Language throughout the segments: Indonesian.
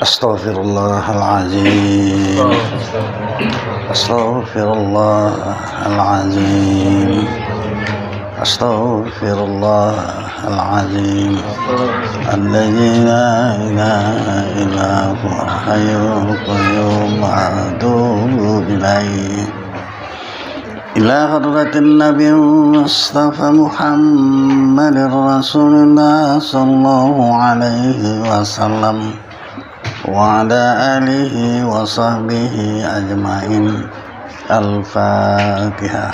أستغفر الله العظيم أستغفر الله العظيم أستغفر الله العظيم الذي لا إله إلا هو الحي القيوم وأتوب إليه إلى حضرة النبي المصطفى محمد رسول الله صلى الله عليه وسلم وعلى آله وصحبه أجمعين. الفاتحة.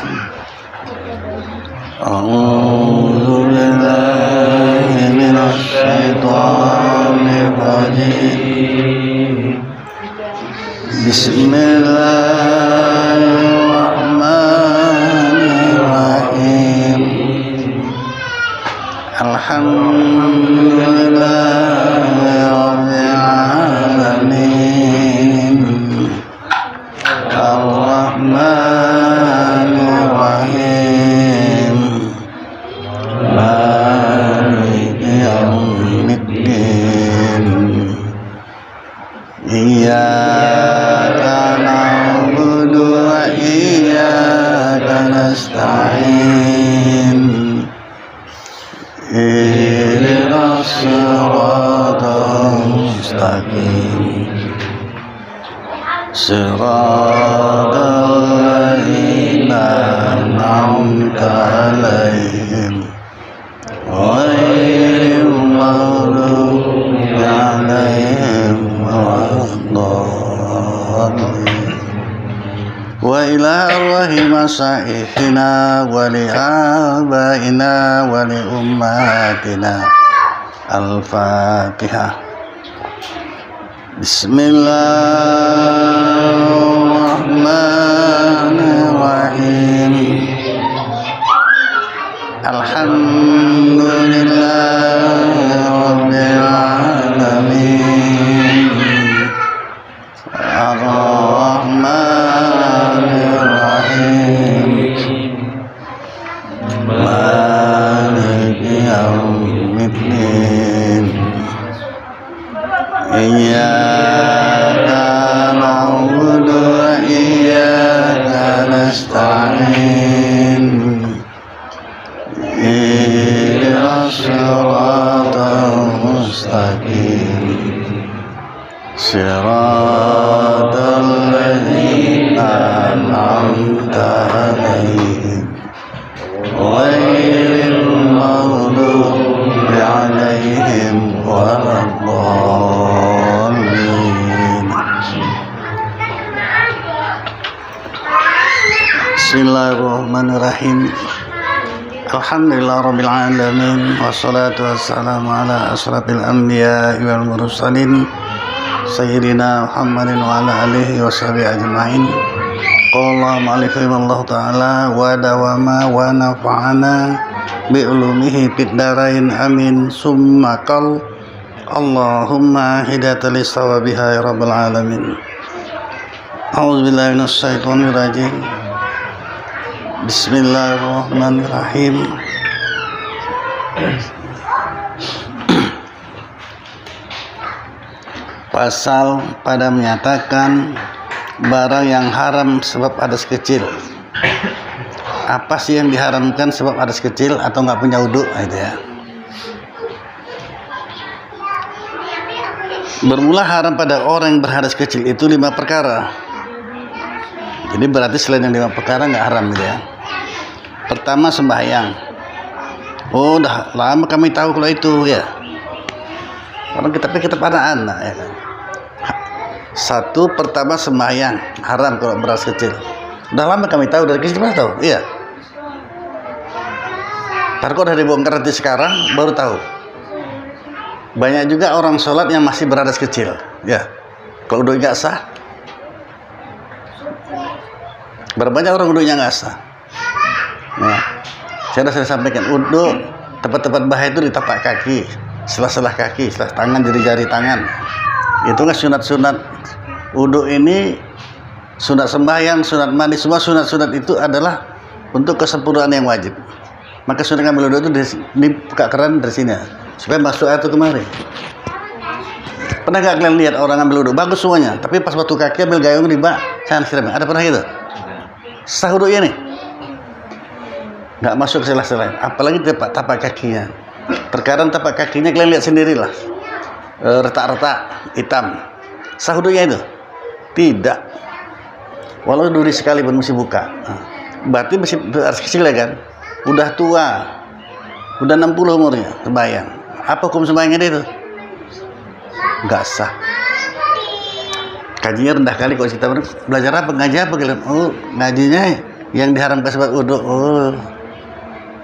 أعوذ بالله من الشيطان الرجيم. بسم الله الرحمن الرحيم. الحمد لله رب العالمين الرحمن الرحيم مالك يوم الدين إياك نعبد وإياك نستعين اهدنا الصراط المستقيم صراط الذين أنعمت عليهم غير المغضوب عليهم ولا الضالين. وإلى أرواح مشايخنا ولآبائنا ولأمهاتنا. الفاتحة. بسم الله الرحمن الرحيم. الحمد لله رب العالمين الرحمن الرحيم مالك يوم الدين إياك نعبد وإياك نستعين اهدنا الصراط المستقيم صراط الذين أنعمت عليهم غير المغضوب عليهم ولا الضالين. Bismillahirrahmanirrahim. Alhamdulillah rabbil alamin wassalatu wassalamu ala asyrafil anbiya'i wal mursalin sayyidina Muhammadin wa ala alihi washabihi ajma'in. Qala ma'alif Allah ta'ala wa dawama wa nafa'ana bi ulumihi fid darain amin. Summa qal Allahumma hidayatan lis-sawabiha ya rabbal alamin. A'udzu billahi minasy syaithanir rajim. Bismillahirrahmanirrahim. Pasal pada menyatakan barang yang haram sebab hadas kecil. Apa sih yang diharamkan sebab hadas kecil atau nggak punya wudu, gitu ya. Bermula haram pada orang yang berhadas kecil itu 5 perkara. Jadi berarti selain yang 5 perkara nggak haram, gitu ya. Pertama sembahyang. Oh, udah lama kami tahu kalau itu, ya. Orang kita pada anak, ya kan. Satu, pertama sembahyang haram kalau beras kecil. Udah lama kami tahu, dari kecil mana tahu, iya. Ntar kok udah dibongkar nanti sekarang baru tahu. Banyak juga orang sholat yang masih berhadas kecil, ya. Kalau udah nggak sah, berapa banyak orang wudunya nggak sah. Nah, saya sudah sampaikan, wudu tempat-tempat bahaya itu di tapak kaki, selah-selah kaki, selah tangan, jari-jari tangan. Itu kan sunat-sunat wudu ini, sunat sembahyang, sunat mandi, semua sunat-sunat itu adalah untuk kesempurnaan yang wajib. Maka sunat ngambil wudu itu di buka keran dari sini, supaya masuk air itu kemari. Pernah nggak kalian lihat orang ambil wudhu bagus semuanya, tapi pas batu kaki ambil gayung riba, saya siram. Ada pernah gitu? Sah wudhunya nih, nggak masuk sela-sela. Apalagi tapak kakinya. Terkadang tapak kakinya kalian lihat sendirilah, retak-retak hitam. Sah wudhunya itu? Tidak. Walau duri sekalipun mesti buka. Berarti masih harus kecil ya kan? Udah tua, udah 60 umurnya, terbayang. Apa hukum sembahyangnya itu? Nggak sah. Kajinya rendah kali kalau kita belajar apa, ngaji apa kalian? Oh, ngajinya yang diharamkan sebab wudhu. Oh,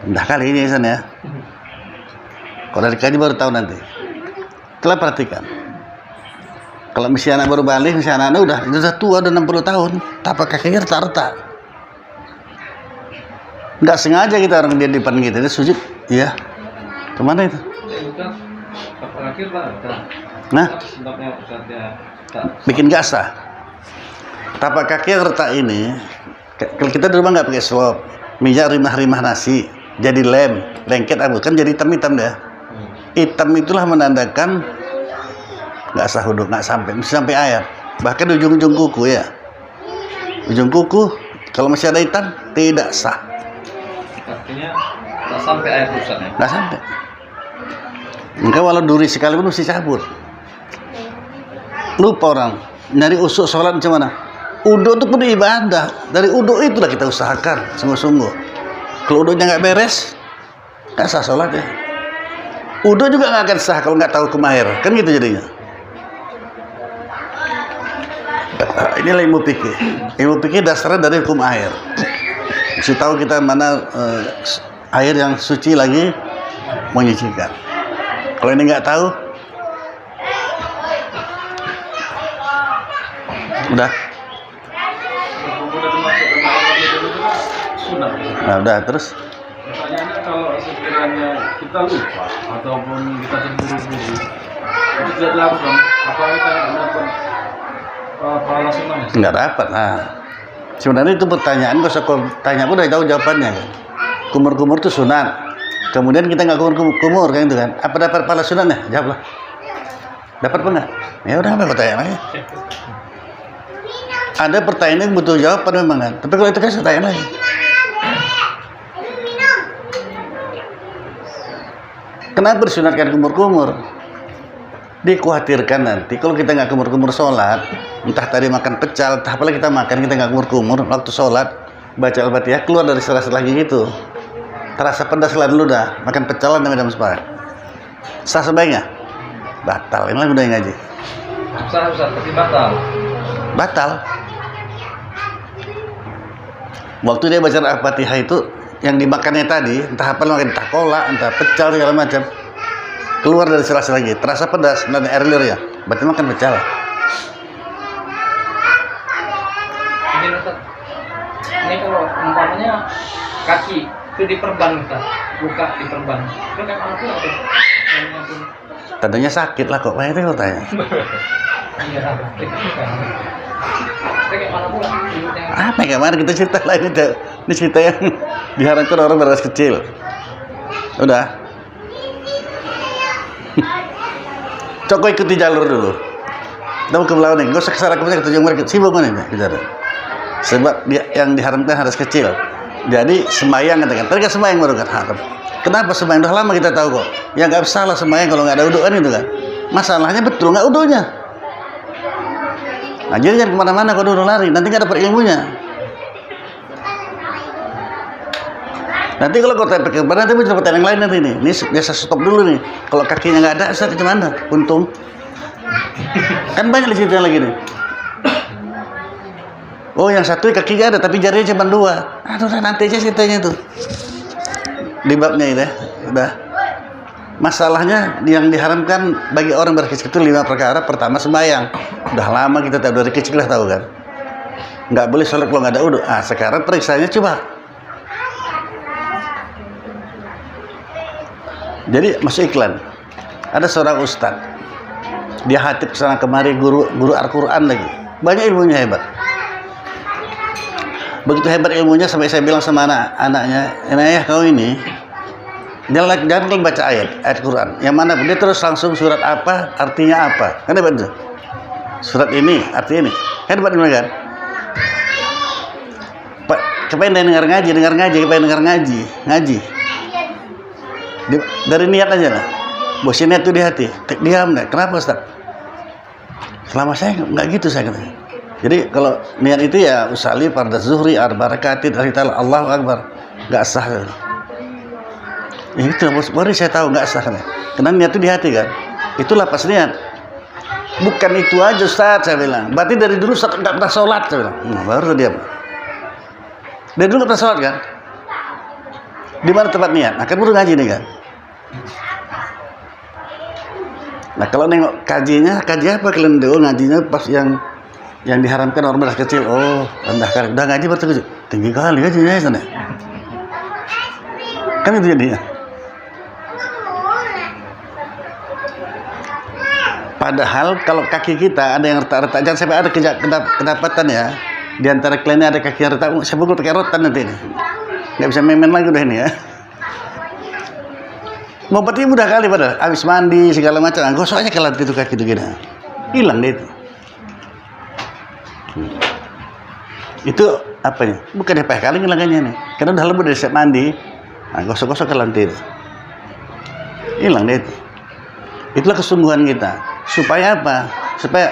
rendah kali ini ya. Kalau dari kaji baru tahu nanti. Telah perhatikan. Kalau misalnya anak baru balik, misalnya anak udah tua, udah 60 tahun, tapak kakinya retak-retak. Nggak sengaja kita orang dia di depan kita, dia sujud, iya. Kemana itu? Nah, bikin gak sah. Tapak kaki yang retak ini, kalau kita di rumah nggak pakai slop, minyak rimah-rimah nasi, jadi lengket abu kan jadi hitam-hitam deh. Hitam itulah menandakan nggak sah wudhu, nggak sampai air. Bahkan ujung-ujung kuku ya, ujung kuku kalau masih ada hitam tidak sah. Artinya nggak sampai air rusak ya? Nggak sampai. Maka walau duri sekalipun mesti cabut. Lupa orang nyari usuk sholat macam mana? Uduk itu pun ibadah. Dari uduk itulah kita usahakan sungguh-sungguh. Kalau uduknya nggak beres, nggak sah sholat ya. Uduk juga nggak akan sah kalau nggak tahu hukum air, kan gitu jadinya. Inilah ilmu fikih. Ilmu fikih dasarnya dari hukum air. Mesti tahu kita mana air yang suci lagi menyucikan. Kalau ini nggak tahu, udah. Nah, udah terus. Pertanyaannya kalau sekiranya kita lupa ataupun kita terburu-buru, itu tidak dilakukan, apakah kita nggak dapat pahala sunnah? Nggak dapat. Nah, sebenarnya itu pertanyaan, kalau saya tanya pun udah tahu jawabannya kan. Kumur-kumur itu sunat. Kemudian kita nggak kumur kan itu kan. Apa dapat pahala sunatnya? Jawablah. Dapat apa nggak? Ya udah, apa pertanyaannya? Ada pertanyaan yang butuh jawaban memang kan. Tapi kalau itu kan saya tanya lagi. Kenapa disunatkan kumur-kumur? Dikhawatirkan nanti kalau kita nggak kumur-kumur sholat, entah tadi makan pecal, entah apalah kita makan, kita nggak kumur-kumur, waktu sholat baca Al-Fatihah keluar dari sela-sela lagi gitu, terasa pedas lah dulu dah, makan pecalan dengan jam sepakat. Sah sebaiknya? Batal, inilah udah yang ngaji. Sah, tapi batal. Batal. Waktu dia baca Al-Fatihah itu, yang dimakannya tadi, entah apa makan, entah kolak, entah pecal segala macam, keluar dari sela-sela lagi, terasa pedas, dan air liur ya, berarti makan pecal. Ini kalau umpamanya kaki itu diperban kita, buka diperban, itu kan anak pun ada. Tadinya sakit lah kok, itu kau tanya. Iya, kayak mana pula? Apa yang kemarin kita cerita lain itu, ini cerita yang diharapkan orang beras kecil. Udah. Coba ikuti jalur dulu. Kita ke belakang nih, nggak usah kesana kemana ke tujuan mereka. Sibuk mana nih bicara. Sebab yang diharamkan harus kecil. Jadi sembahyang katakan. Tadi kan sembahyang baru kan haram. Kenapa sembahyang? Udah lama kita tahu kok. Ya nggak salah sembahyang kalau nggak ada uduk kan itu kan. Masalahnya betul nggak uduknya. Nah jadi jangan kemana-mana kalau udah lari. Nanti nggak dapat ilmunya. Nanti kalau kau tanya ke nanti muncul pertanyaan yang lain nanti nih. Ini biasa stop dulu nih. Kalau kakinya nggak ada, Ustaz itu mana? Untung. Kan banyak di situ yang lagi nih. Oh yang satu kakinya ada, tapi jarinya cuma 2. Aduh, nanti aja ceritanya tuh. Di babnya ini, udah. Masalahnya yang diharamkan bagi orang berkecil itu 5 perkara. Pertama sembahyang. Udah lama kita tahu dari kecil lah tahu kan. Nggak boleh sholat kalau nggak ada uduk. Ah sekarang periksanya coba. Jadi masuk iklan. Ada seorang ustadz. Dia khatib kesana kemari, guru Al-Quran lagi. Banyak ilmunya hebat. Begitu hebat ilmunya sampai saya bilang sama anaknya, "Ayah kau ini Jangan baca ayat Quran. Yang mana dia terus langsung surat apa, artinya apa. Kan dapat itu. Surat ini, artinya ini. Kan dapat kan? Pak, kepengen dengar ngaji, kepengen dengar ngaji. Dari niat aja lah. Bosnya niat itu di hati. Diam deh. Kenapa Ustaz? Selama saya nggak gitu saya kata. Jadi kalau niat itu ya usalli fardhu zuhri arba rakaatin Allahu akbar. Nggak sah. Ya itu baru saya tahu nggak sah. Karena niat itu di hati kan. Itulah pas niat. Bukan itu aja Ustaz saya bilang. Berarti dari dulu Ustaz nggak pernah sholat saya bilang. Baru dia. Dari dulu nggak pernah sholat kan? Di mana tempat niat? Nah kan baru ngaji nih kan. Nah kalau nengok kajinya, kaji apa kalian dulu ngajinya pas yang diharamkan orang beras kecil. Oh rendahkan, udah ngaji berarti tinggi kali gajinya sana. Kan itu jadinya. Padahal kalau kaki kita ada yang retak-retak, jangan sampai ada kedapatan ya. Di antara kalian ada kaki yang retak, saya pukul pakai rotan nanti ini. Nggak bisa main lagi udah ini ya. Mau peti mudah kali padahal. Habis mandi segala macam, gosok aja kalau itu kaki itu gini. Hilang deh itu. Itu apanya? Bukan apa kali ngilangannya nih. Karena udah lembut dari siap mandi. Nah, gosok-gosok ke lantai itu. Hilang deh itu. Itulah kesungguhan kita. Supaya apa? Supaya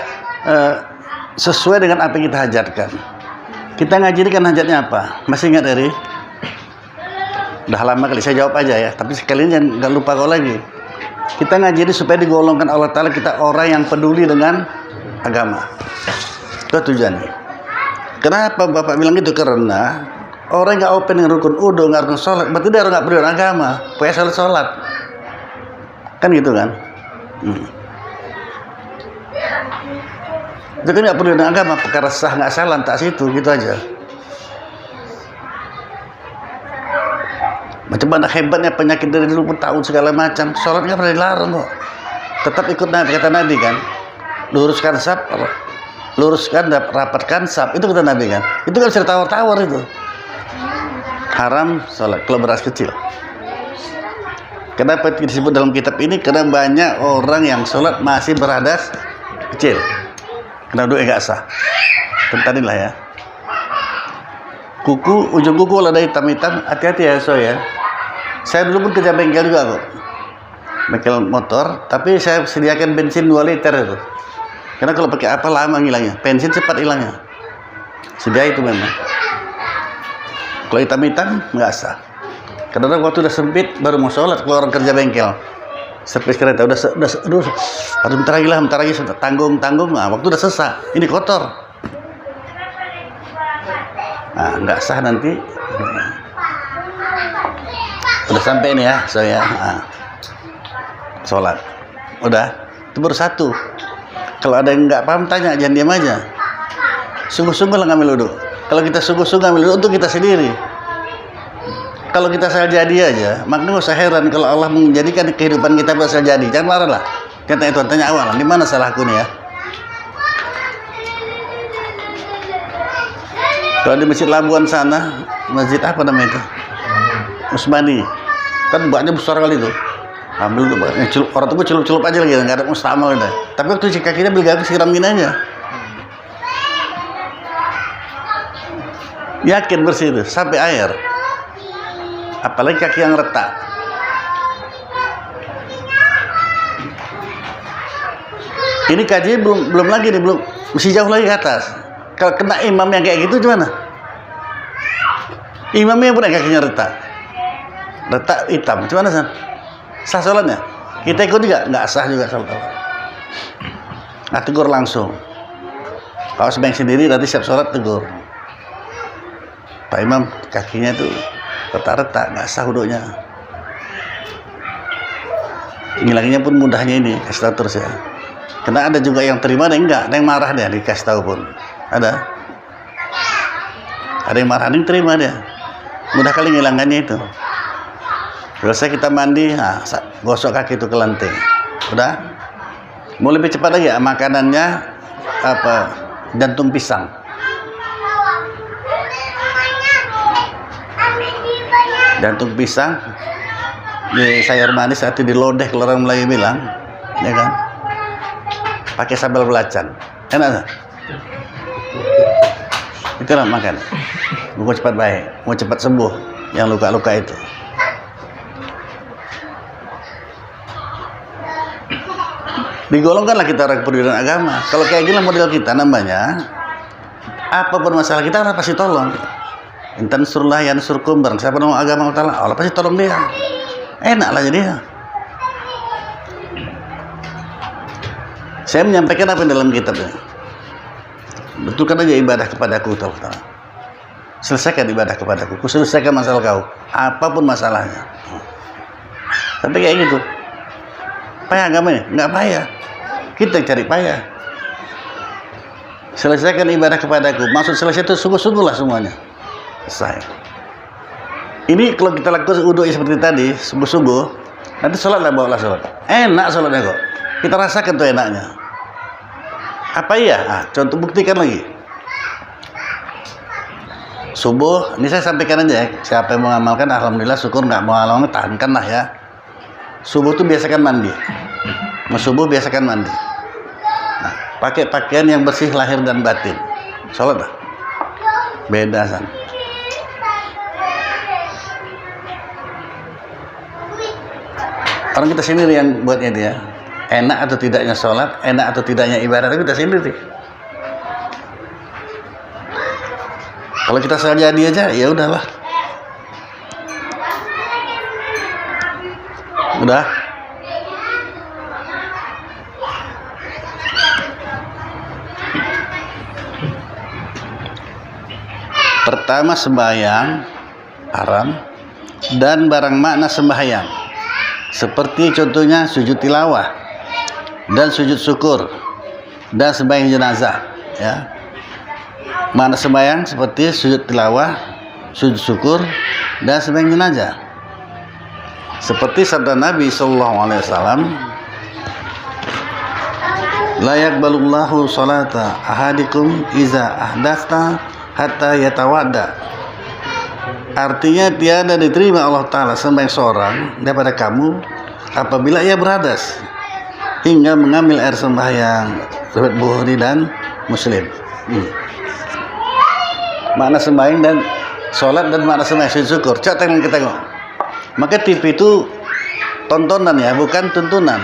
sesuai dengan apa yang kita hajatkan. Kita ngaji ini kan hajatnya apa? Masih ingat dari? Udah lama kali saya jawab aja ya, tapi sekalian jangan nggak lupa kau lagi. Kita ngaji ini supaya digolongkan Allah Ta'ala kita orang yang peduli dengan agama. Itu tujuannya. Kenapa Bapak bilang gitu? Karena orang nggak open dengan rukun udu, nggak rukun sholat, berarti dia orang nggak peduli dengan agama. Pokoknya sholat. Kan gitu kan? Itu kan nggak peduli dengan agama, perkara sah nggak salah, tak situ, gitu aja. Macam mana hebatnya penyakit dari dulu pun tahu segala macam. Sholat nggak pernah dilarang kok. Tetap ikut Nabi, kata Nabi kan. Luruskan saf, luruskan dan rapatkan saf. Itu kata Nabi kan. Itu kan bisa tawar-tawar itu. Haram sholat kalau beras kecil. Kenapa disebut dalam kitab ini? Karena banyak orang yang sholat masih beradas kecil. Karena doa nggak sah. Tentang inilah ya. Ujung kuku kalau ada hitam-hitam, hati-hati ya so ya. Saya dulu pun kerja bengkel juga kok, bengkel motor, tapi saya sediakan bensin 2 liter itu. Karena kalau pakai apa lama ngilangnya, bensin cepat hilangnya. Sedia itu memang. Kalau hitam-hitam nggak sah. Kadang-kadang waktu udah sempit baru mau sholat kalau orang kerja bengkel. Servis kereta udah harus bentar lagi tanggung, nah waktu udah sesak, ini kotor. Nah, nggak sah nanti. Udah sampai ini ya, saya sholat. Udah, itu baru satu. Kalau ada yang nggak paham tanya, jangan diam aja. Sungguh-sungguh lah ngambil wudhu. Kalau kita sungguh-sungguh ngambil wudhu untuk kita sendiri. Kalau kita asal jadi aja, maknanya nggak usah heran kalau Allah menjadikan kehidupan kita asal jadi. Jangan marah lah. Kata itu tanya awal, di mana salahku nih ya? Kalau di Masjid Labuan sana, masjid apa namanya itu? Usmani. Kan banyak besar kali itu. Ambil orang tua celup-celup aja lagi, nggak ada mustamal itu. Tapi waktu si kakinya beli gagal siram gini aja. Yakin bersih itu, sampai air. Apalagi kaki yang retak. Ini kaji belum lagi nih, belum masih jauh lagi ke atas. Kalau kena imam yang kayak gitu gimana? Imamnya punya kakinya retak hitam, gimana San? Sah sholatnya? Kita ikut juga? Nggak sah juga sholat. Nah, tegur langsung. Kalau sebanyak sendiri nanti siap sholat tegur. Pak Imam kakinya itu retak-retak, nggak sah wudhunya. Ngilanginnya pun mudahnya ini, kasih tahu terus ya. Karena ada juga yang terima dan enggak, ada yang marah dia dikasih tahu pun. Ada yang marah, ada yang terima dia. Mudah kali ngilangannya itu. Selesai kita mandi, gosok kaki itu ke lantai. Udah. Mau lebih cepat lagi ya, makanannya apa? Jantung pisang. Jantung pisang di sayur manis atau di lodeh kalau orang Melayu bilang, ya kan? Pakai sambal belacan, enak tak? Itu lah makan. Mau cepat baik, mau cepat sembuh yang luka-luka itu. Digolongkanlah kita orang pendidikan agama. Kalau kayak gini model kita namanya, apapun masalah kita Allah pasti tolong. Intan surlah yan surkum, barang siapa nama agama Allah pasti tolong dia. Enak lah jadi. Saya menyampaikan apa yang dalam kitabnya. Betulkan aja ibadah kepadaku, Allah. Selesaikan ibadah kepadaku, selesaikan masalah kau, apapun masalahnya. Sampai kayak gitu. Payah agamanya? Nggak payah. Kita yang cari payah. Selesaikan ibadah kepadaku. Maksud selesai itu sungguh-sungguh lah semuanya. Selesai. Ini kalau kita lakukan wudhu seperti tadi, sungguh-sungguh, nanti sholat lah, bawalah sholat. Enak sholatnya kok. Kita rasakan tuh enaknya. Apa iya? Contoh buktikan lagi. Subuh, ini saya sampaikan aja ya. Siapa yang mau ngamalkan, alhamdulillah, syukur. Nggak mau ngamalkan, tahankan lah ya. Subuh tuh biasakan mandi. Mau subuh biasakan mandi. Nah, pakai pakaian yang bersih lahir dan batin. Sholat lah. Beda san. Orang kita sendiri yang buatnya dia. Enak atau tidaknya sholat, enak atau tidaknya ibadah, tapi kita sendiri. Kalau kita saja dia aja, ya udahlah. Udah. Pertama sembahyang haram dan barang makna sembahyang. Seperti contohnya sujud tilawah dan sujud syukur dan sembahyang jenazah, ya. Makna sembahyang seperti sujud tilawah, sujud syukur dan sembahyang jenazah. Seperti sabda Nabi sallallahu alaihi wasallam, la yaqbalullahu salata ahadikum iza ahdatha hatta yatawadda. Artinya tiada diterima Allah Ta'ala sembahyang seorang daripada kamu apabila ia berhadas hingga mengambil air sembahyang. Riwayat Bukhari dan Muslim. Makna sembahyang dan sholat dan makna sembahyang sujud syukur. Coba kita tengok. Maka TV itu tontonan ya, bukan tuntunan.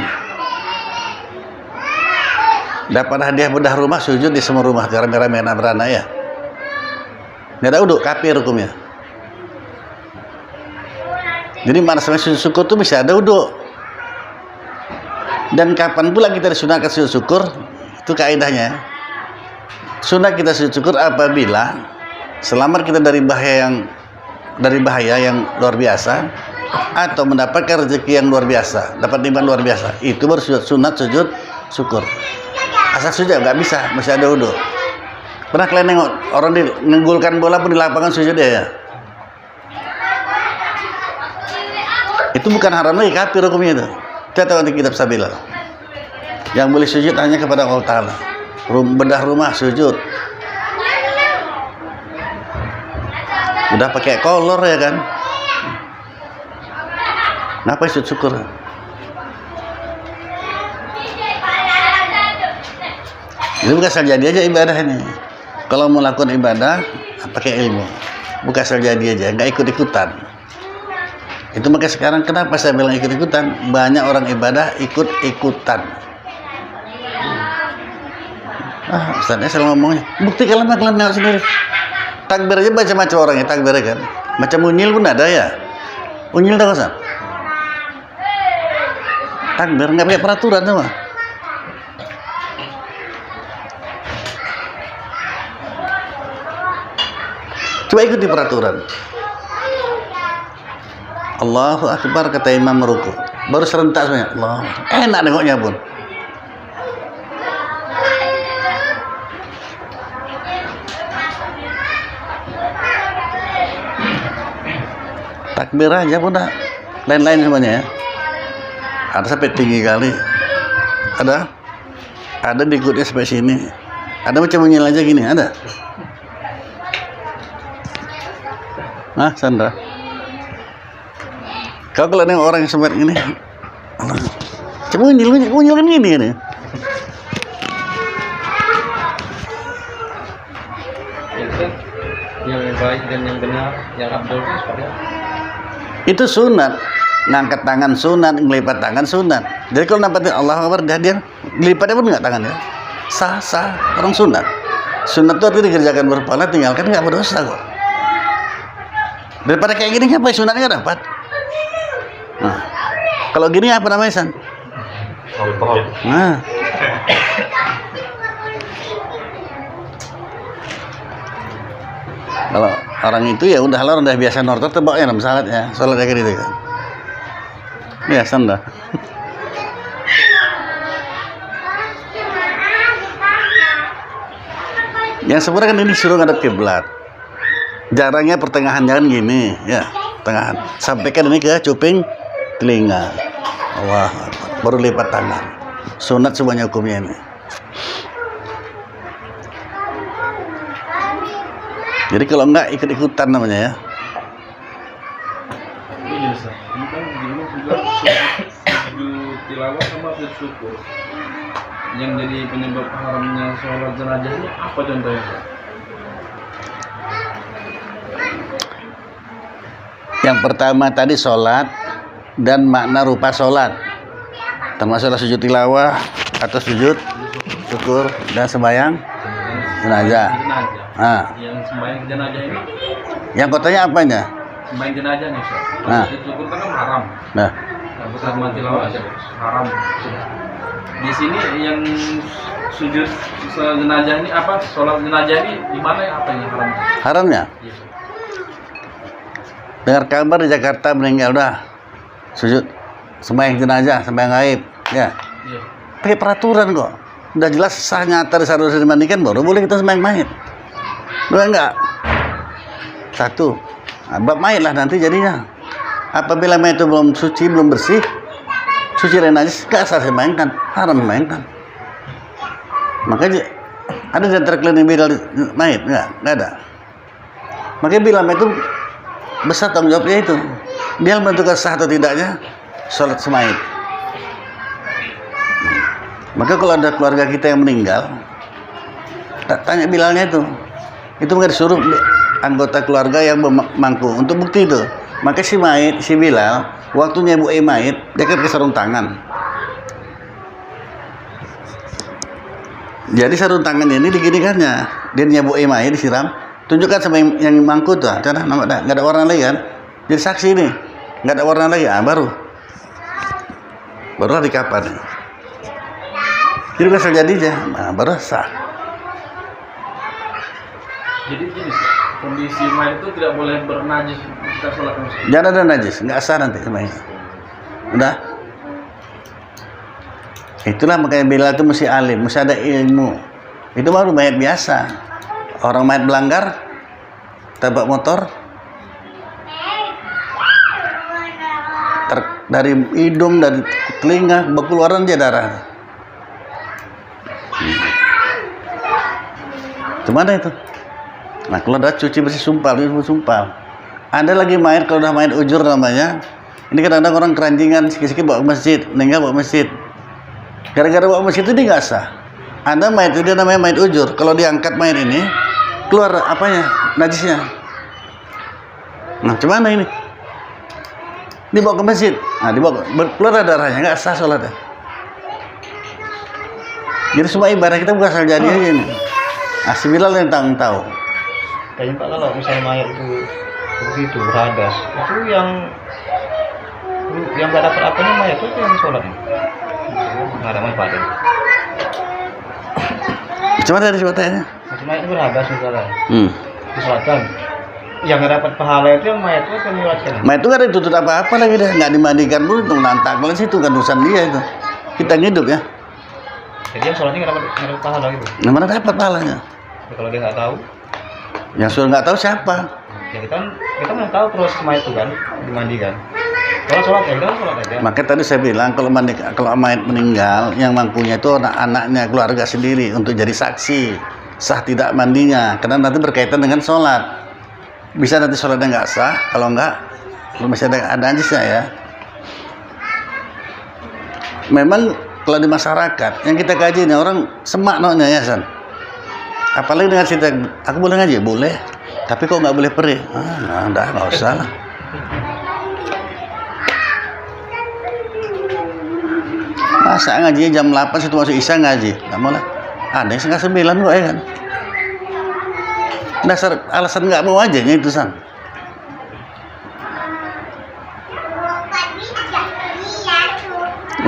Dapat hadiah bedah rumah, sujud di semua rumah, rame-rame anak beranak ya. Nggak ada uduk, kafir hukumnya. Jadi mana sama sujud syukur itu bisa ada uduk. Dan kapan pula kita disunahkan sujud syukur, itu kaidahnya. Sunah kita sujud syukur apabila selamat kita dari bahaya yang luar biasa, atau mendapatkan rezeki yang luar biasa, dapat iman luar biasa. Itu baru sunat sujud syukur. Asal sujud nggak bisa, masih ada uduk. Pernah kalian nengok orang nenggulkan bola pun di lapangan sujud ya? Itu bukan haram lagi, kafir hukumnya itu. Kita tahu di kitab Sabila. Yang boleh sujud hanya kepada Allah Ta'ala. Bedah rumah sujud. Udah pakai kolor ya kan? Kenapa sujud syukur? Jadi bukan asal jadi aja ibadah ini. Kalau mau lakukan ibadah, pakai ilmu. Bukan asal jadi aja, nggak ikut-ikutan. Itu makanya sekarang kenapa saya bilang ikut-ikutan? Banyak orang ibadah ikut-ikutan. Ustaznya selalu ngomongnya, bukti kalian nengok sendiri. Takbir aja macam-macam orangnya, takbir kan. Macam unyil pun ada ya. Unyil tahu kan? Takbir nggak pakai peraturan semua. Coba ikuti peraturan. Allahu Akbar kata imam ruku, baru serentak semuanya. Allah, enak nengoknya pun. Takbir aja pun dah, lain-lain semuanya ya. Ada sampai tinggi kali, ada diikutnya sampai sini, ada macam unyil aja gini, ada. Sandra. Kau kalau nengok orang yang sempat gini, cuma ngunyil kan gini nih. Yang baik dan yang benar, yang abdul itu seperti apa? Itu sunat, ngangkat tangan sunat, ngelipat tangan sunat. Jadi kalau nampatin Allah Akbar, dia ngelipatnya pun nggak tangannya, sah orang sunat. Sunat itu artinya dikerjakan berpahala, tinggalkan nggak berdosa kok. Daripada kayak gini ngapain sunatnya nggak dapat. Nah, kalau gini apa namanya San? Nah, kalau orang itu ya udah lah, udah biasa nortor tebaknya dalam salat ya, salat kayak gitu kan. Biasa dah. Yang sebenarnya kan ini suruh ngadep kiblat. Jarangnya pertengahan jangan gini, ya, pertengahan. Sampaikan ini ke cuping telinga. Allah, baru lipat tangan. Sunat semuanya hukumnya ini. Jadi kalau enggak ikut-ikutan namanya ya. Ini Ustaz, ini kan gimana juga sujud tilawah sama sujud syukur. Yang jadi penyebab haramnya sholat jenazahnya apa contohnya, Pak? Yang pertama tadi sholat dan makna rupa sholat, termasuk sujud tilawah atau sujud syukur dan sembahyang jenazah. Nah, Yang sembahyang jenazah ini, yang kotanya apanya? sembahyang jenazah nih Ustaz. Nah. Sujud syukur kan haram. Nah, Sama tilawah haram. Di sini yang sujud jenazah ini apa? Sholat jenazah ini di mana ya, apa yang haram? haramnya Iya. dengar kabar di Jakarta meninggal udah sujud sembahyang jenazah, sembahyang gaib, ya. Iya. Pakai peraturan kok. Udah jelas sah nyata harus dimandikan, baru boleh kita sembahyang mayit. Boleh enggak? Satu, bab mayit lah nanti jadinya. Apabila mayit itu belum suci, belum bersih, suci dan najis, enggak sah dimayangkan, haram dimayangkan. Makanya ada di antara kalian yang bilang mayit, enggak ada. Makanya bila mayit itu besar tanggung jawabnya itu. Dia menentukan sah atau tidaknya sholat semayit. Maka kalau ada keluarga kita yang meninggal, tanya Bilalnya itu nggak disuruh anggota keluarga yang mampu untuk bukti itu. Maka si mayit, si Bilal, waktu nyebu'i mayit, dia kan ke sarung tangan. Jadi sarung tangannya ini diginikannya, dia nyebu'i mayit disiram, tunjukkan sama yang mangku tuh, karena nggak ada warna lagi kan, jadi saksi ini, nggak ada warna lagi, baru di kapan. Jadi bisa jadinya, baru sah. Jadi gini, kondisi mayat itu tidak boleh bernajis kita sholat muslim. Jangan ada najis, nggak sah nanti semuanya. Udah. Itulah makanya Bilal itu mesti alim, mesti ada ilmu. Itu baru mayat biasa. Orang mayat melanggar, tabrak motor, dari hidung, dari telinga, berkeluaran dia darah. Gimana itu? Nah, kalau udah cuci bersih sumpal, ada lagi mayat, kalau udah mayat ujur namanya. Ini kadang-kadang orang keranjingan, sikit-sikit bawa ke masjid, meninggal bawa ke masjid. Gara-gara bawa ke masjid itu dia nggak sah. Ada mayat itu dia namanya mayat ujur. Kalau diangkat mayat ini, keluar apanya? Najisnya. Nah, gimana ini? Dibawa ke masjid. Nah, keluar darahnya, nggak sah sholatnya. Jadi semua ibadah kita bukan asal jadi aja ini. Si Bilal yang tahu. Kayaknya Pak, kalau misalnya mayat itu begitu berhadas, itu yang nggak dapat apanya mayat itu yang sholat nggak ada manfaatnya. Cuma dari sebetulnya. Masih mayat itu berhadas misalnya, disolatkan, yang nggak dapat pahala itu yang mayat itu yang disolatkan. Mayat itu nggak ada dituntut apa-apa lagi deh, nggak dimandikan pun itu nantak kalau situ kan urusan dia itu. Kita hidup ya. Jadi yang sholatnya nggak dapat pahala gitu. Nah, mana dapat pahalanya? Ya, kalau dia nggak tahu, Yang suruh nggak tahu siapa? ya kita nggak tahu proses mayat itu kan dimandikan. Kalau sholat ya kita sholat aja. Makanya tadi saya bilang kalau mayat meninggal, yang mampunya itu anak-anaknya, keluarga sendiri untuk jadi saksi sah tidak mandinya, karena nanti berkaitan dengan sholat. Bisa nanti sholatnya nggak sah, kalau masih ada najisnya ya. memang kalau di masyarakat yang kita kaji ini orang semak noknya ya San. Apalagi dengan cerita, aku boleh ngaji? Boleh. Tapi kok nggak boleh perih? Nggak usah lah. Masa ngaji jam 8 situ masuk isya ngaji? Nggak mau lah. Ada yang setengah 9 kok ya kan? Dasar alasan nggak mau aja itu San.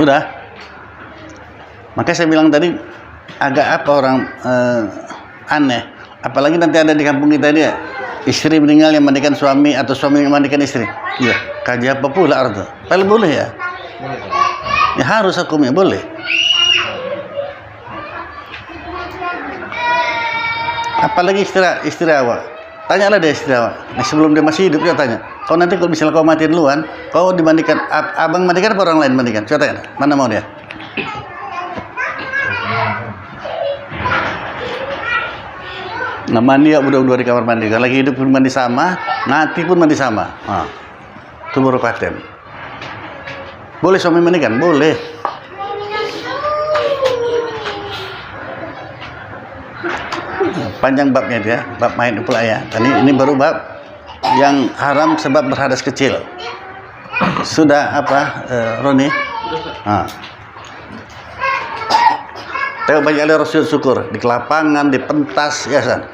Udah. Makanya saya bilang tadi agak apa orang aneh. Apalagi nanti ada di kampung kita dia istri meninggal yang mandikan suami atau suami yang mandikan istri. Iya, kaji apa pula artinya? Paling boleh ya? Ya harus hukumnya boleh. Apalagi istri awak. Tanyalah dia istri awak. Nah, sebelum dia masih hidup dia tanya. Kau nanti kalau misalnya kau mati duluan, kau dimandikan abang mandikan apa orang lain mandikan? Coba tanya. Mana mau dia? Nah, mandi ya udah di kamar mandi. Kalau lagi hidup pun mandi sama, mati pun mandi sama. Itu baru paten. Boleh suami mandikan? Boleh. Panjang babnya dia, bab main pula ya. Ini baru bab yang haram sebab berhadas kecil. Sudah apa, Roni? Tengok banyak ada Rasul syukur di kelapangan, di pentas ya San.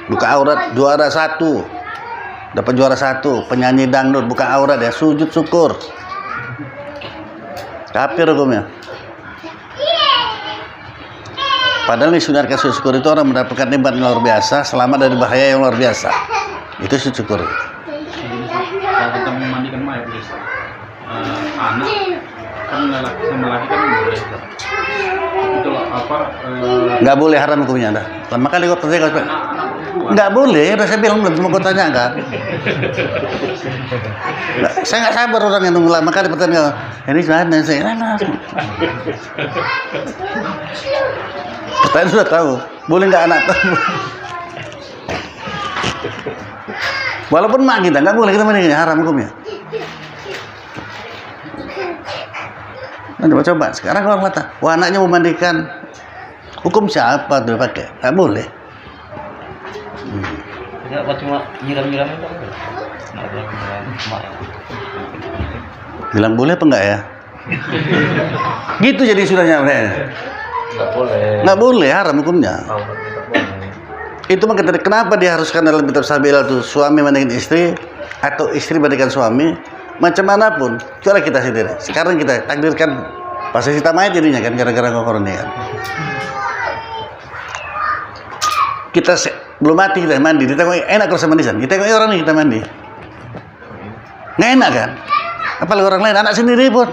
Buka aurat juara 1. Dapat juara 1, penyanyi dangdut buka aurat ya, sujud syukur. Kafir hukumnya. Padahal ini sunat sujud syukur itu orang mendapatkan nikmat yang luar biasa, selamat dari bahaya yang luar biasa. Itu sujud syukur. Kalau kita memandikan mayat biasa, anak kan laki sama laki kan boleh. Itu apa? Nggak boleh, haram hukumnya dah. Lama kali kau tanya kau. Nggak boleh, udah saya bilang belum, cuma kau tanya kan. Saya nggak sabar orang yang nunggu lama kali pertanyaan. Ini mana saya? Saya sudah tahu, boleh nggak anak tahu? Walaupun mak kita nggak boleh kita mandikan, haram hukumnya. Nah, coba sekarang orang kata, wah anaknya mau mandikan, hukum siapa tuh pakai? Nggak boleh. Nggak cuma nyiram-nyiram itu. Bilang boleh apa enggak ya? Gitu jadi sudahnya. Nggak boleh. Nggak boleh, haram hukumnya. Itu makanya kenapa diharuskan dalam kitab Sabil itu suami mandikan istri atau istri mandikan suami, macam manapun. Coba kita sendiri. Sekarang kita takdirkan pasti kita mayat jadinya kan gara-gara korban kan. Kita belum mati kita mandi, kita kok enak kalau sama mandisan. Kita kok orang ini kita mandi. Nggak enak kan? Apalagi orang lain, anak sendiri pun.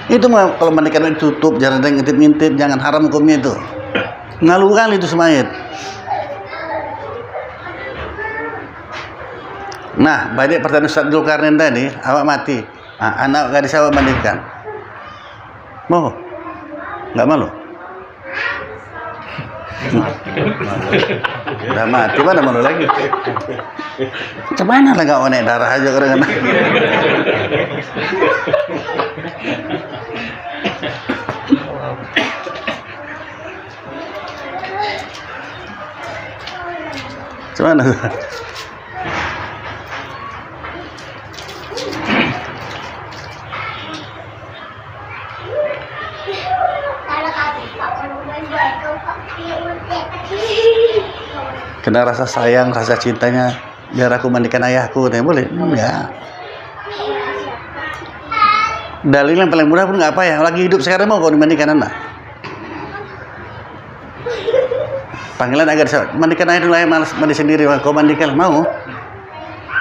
Itu mah kalau mandikan tutup, jangan ada yang ngintip-ngintip, jangan haram hukumnya itu. Ngalu kali itu semayat. Nah, banyak pertanyaan Ustaz Zulkarnain tadi, awak mati. Anak gadis awak mandikan. Mau? Nggak malu? Udah mati, mana malu lagi? Cuman lah nggak mau naik darah aja orang. Cuman kena rasa sayang, rasa cintanya, biar aku mandikan ayahku, boleh? Enggak. Dalil yang paling mudah pun nggak apa ya, lagi hidup sekarang mau kau dimandikan anak. Panggilan agar mandikan ayah dulu, ayah malas mandi sendiri, kau mandikan, mau?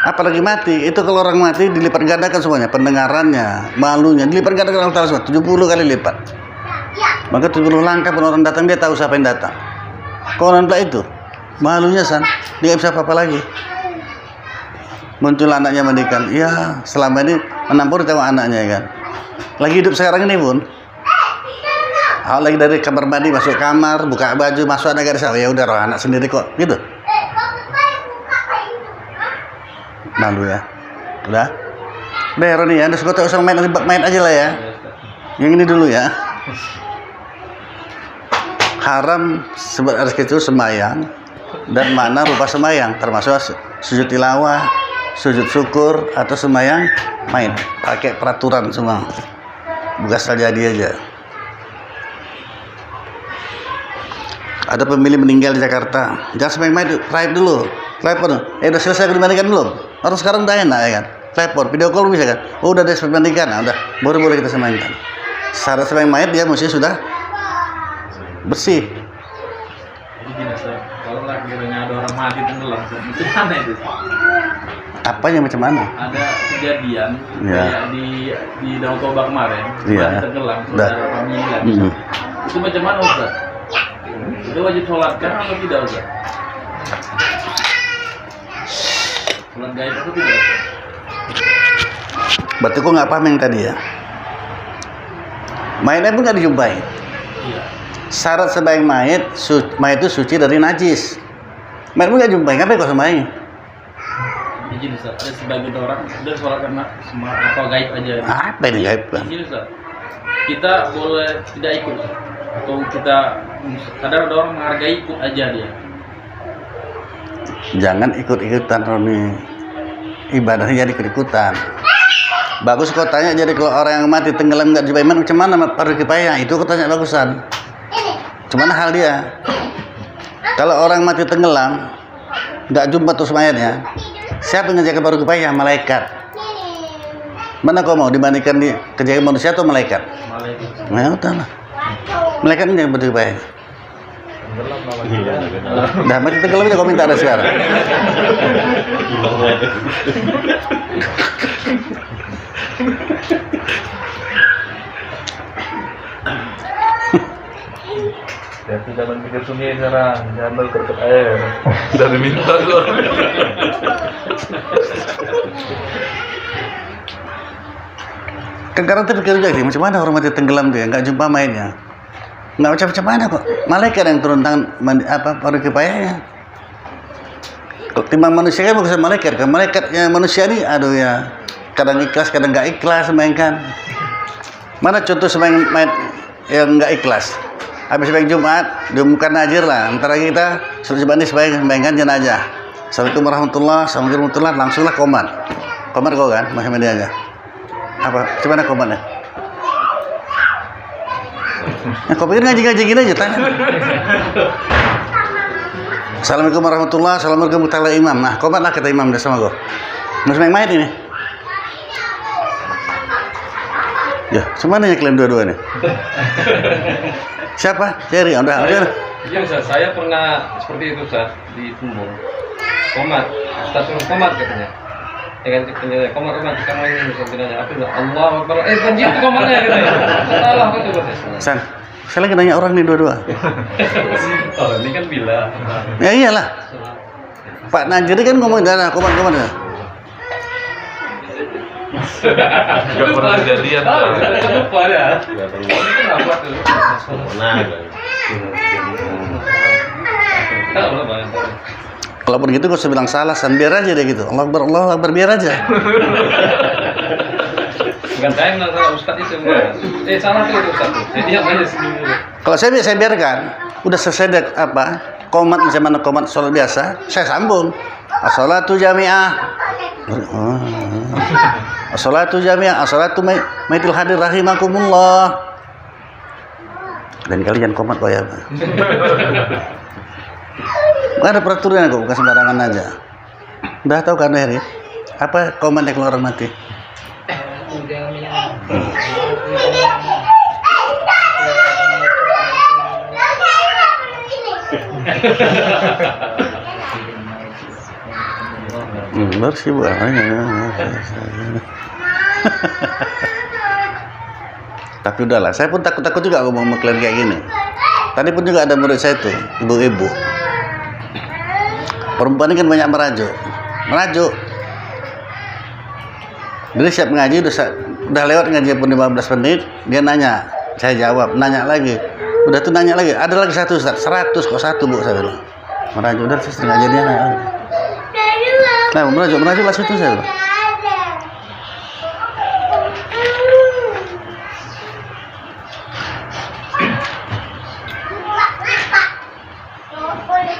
Apalagi mati, itu kalau orang mati dilipat gandakan semuanya, pendengarannya, malunya, dilipat gandakan Allah semua, 70 kali lipat. Maka 70 langkah pun orang datang, dia tahu siapa yang datang. Kau nampak itu, malunya San, dia nggak bisa apa-apa lagi. Muncul anaknya mandikan, ya selama ini menampur tahu anaknya kan. Lagi hidup sekarang ini pun, lagi dari kamar mandi masuk kamar, buka baju, masuk anak garis, ya udah roh anak sendiri kok, gitu. Malu ya, udah. Nih Roni, anda suka tahu sama main aja lah ya. Yang ini dulu ya. Haram sebenarnya itu sembahyang dan makna rupa sembahyang termasuk sujud tilawah, sujud syukur atau sembahyang main pakai peraturan semua. Bukan asal jadi aja. Ada pemilih meninggal di Jakarta, jangan sembahyang main, drive dulu, telepon. Udah selesai dimandikan belum? Harus sekarang udah enak ya kan? Telepon, video call bisa kan? Oh udah dimandikan, nah, udah boleh kita sembahyangkan. Syarat sembahyang mayat dia mesti sudah bersih. Jadi gini, Ustaz, kalau lagi ada orang mati tenggelam, itu mana itu? Apanya macam mana? Ada kejadian Ya. kayak di Danau Toba kemarin, Iya. mati tenggelam, saudara kami lagi. Itu macam mana Ustaz? Itu wajib sholatkan atau tidak Ustaz? Sholat gaib itu tidak Ustaz? Berarti kok nggak paham yang tadi ya? Mayatnya pun nggak dijumpai. Iya. Syarat sembahyang mayat itu suci dari najis. Mayat pun nggak jumpai, ngapain kok sembahyang? Izin Ustaz, ada sebagian orang udah sholat karena apa gaib aja. Apa ini gaib kan? Izin Ustaz, kita boleh tidak ikut Ustaz. Atau kita kadang ada orang menghargai ikut aja dia. Jangan ikut-ikutan Roni. Ibadahnya jadi ikut-ikutan. Bagus kau tanya, jadi kalau orang yang mati tenggelam nggak jumpai mayat macam mana fardu kifayah? Itu kau tanya bagusan. Cuman hal dia. Kalau orang mati tenggelam nggak jumpa terus mayatnya, siapa yang ngejaga fardu kifayah? Malaikat. Mana kau mau dibandingkan di kejadian manusia atau malaikat? Malaikat. Nah, udahlah. Malaikat yang fardu kifayah. Dah mati tenggelam aja kau minta ada sekarang. Ya jangan pikir sunyi sekarang, jangan berkut air. Sudah diminta loh. Kan karena terpikir juga macam mana orang mati tenggelam tuh ya, nggak jumpa mayatnya. Nggak macam mana kok. Malaikat yang turun tangan fardu kifayahnya. Kok timbang manusia kan bukan malaikat kan? Malaikatnya manusia ini aduh ya, kadang ikhlas kadang nggak ikhlas sembahyang. Mana contoh sembahyang mayat yang nggak ikhlas? Habis sembahyang Jumat diumumkan najir lah. Antara kita sudah coba nih sembahyangkan jenazah. Assalamualaikum warahmatullahi, langsunglah komat. Komat kau kan, masih media aja. Apa? Gimana komatnya? Nah, kau pikir ngaji-ngaji gini aja tanya. Assalamualaikum warahmatullahi, assalamualaikum warahmatullahi imam. Nah, komat lah kata imam dah sama kau. Masih main mayat ini. Ya, semuanya kalian dua-dua nih. Siapa? Jerry, udah. Iya Ustaz, saya pernah seperti itu Ustaz di Tumbung. Komat, Ustaz suruh komat katanya. Dengan tipenya komat kamu ini Ustaz bilangnya apa itu? Allah Akbar. Banjir itu komatnya katanya. Salah apa tuh Ustaz? San, saya lagi nanya orang nih dua-dua. Oh, ini kan bila. Ya iyalah. Pak Najiri kan ngomong darah komat-komat ya. Gak pernah kejadian. Lupa ya. Ini kenapa tuh? Kalau begitu gak usah bilang salah, San, biar aja deh gitu. Allah Akbar, biar aja. Bukan saya yang salah Ustaz itu salah tuh Ustaz tuh. Jadi apa aja sendiri. Kalau saya biarkan, udah selesai deh apa? Komat macam mana komat sholat biasa, saya sambung. As-salatu jami'ah. As-salatu jami'ah, as-salatu maitil hadir rahimakumullah. Dan kalian komat kok ya. Bukan ada peraturan kok, bukan sembarangan aja. Udah tahu kan Heri? Apa komatnya kalau orang mati? Bersih bu. Tapi udahlah, saya pun takut juga ngomong sama kalian kayak gini. Tadi pun juga ada murid saya tuh, ibu-ibu. Perempuan ini kan banyak merajuk. Dia siap ngaji, udah lewat ngaji pun 15 menit, dia nanya, saya jawab, nanya lagi. Udah tuh nanya lagi, ada lagi satu Ustaz, 100 kok satu bu, saya bilang. Merajuk, udah setengah ngaji dia nanya. Nah, merajuk lah situ saya bilang.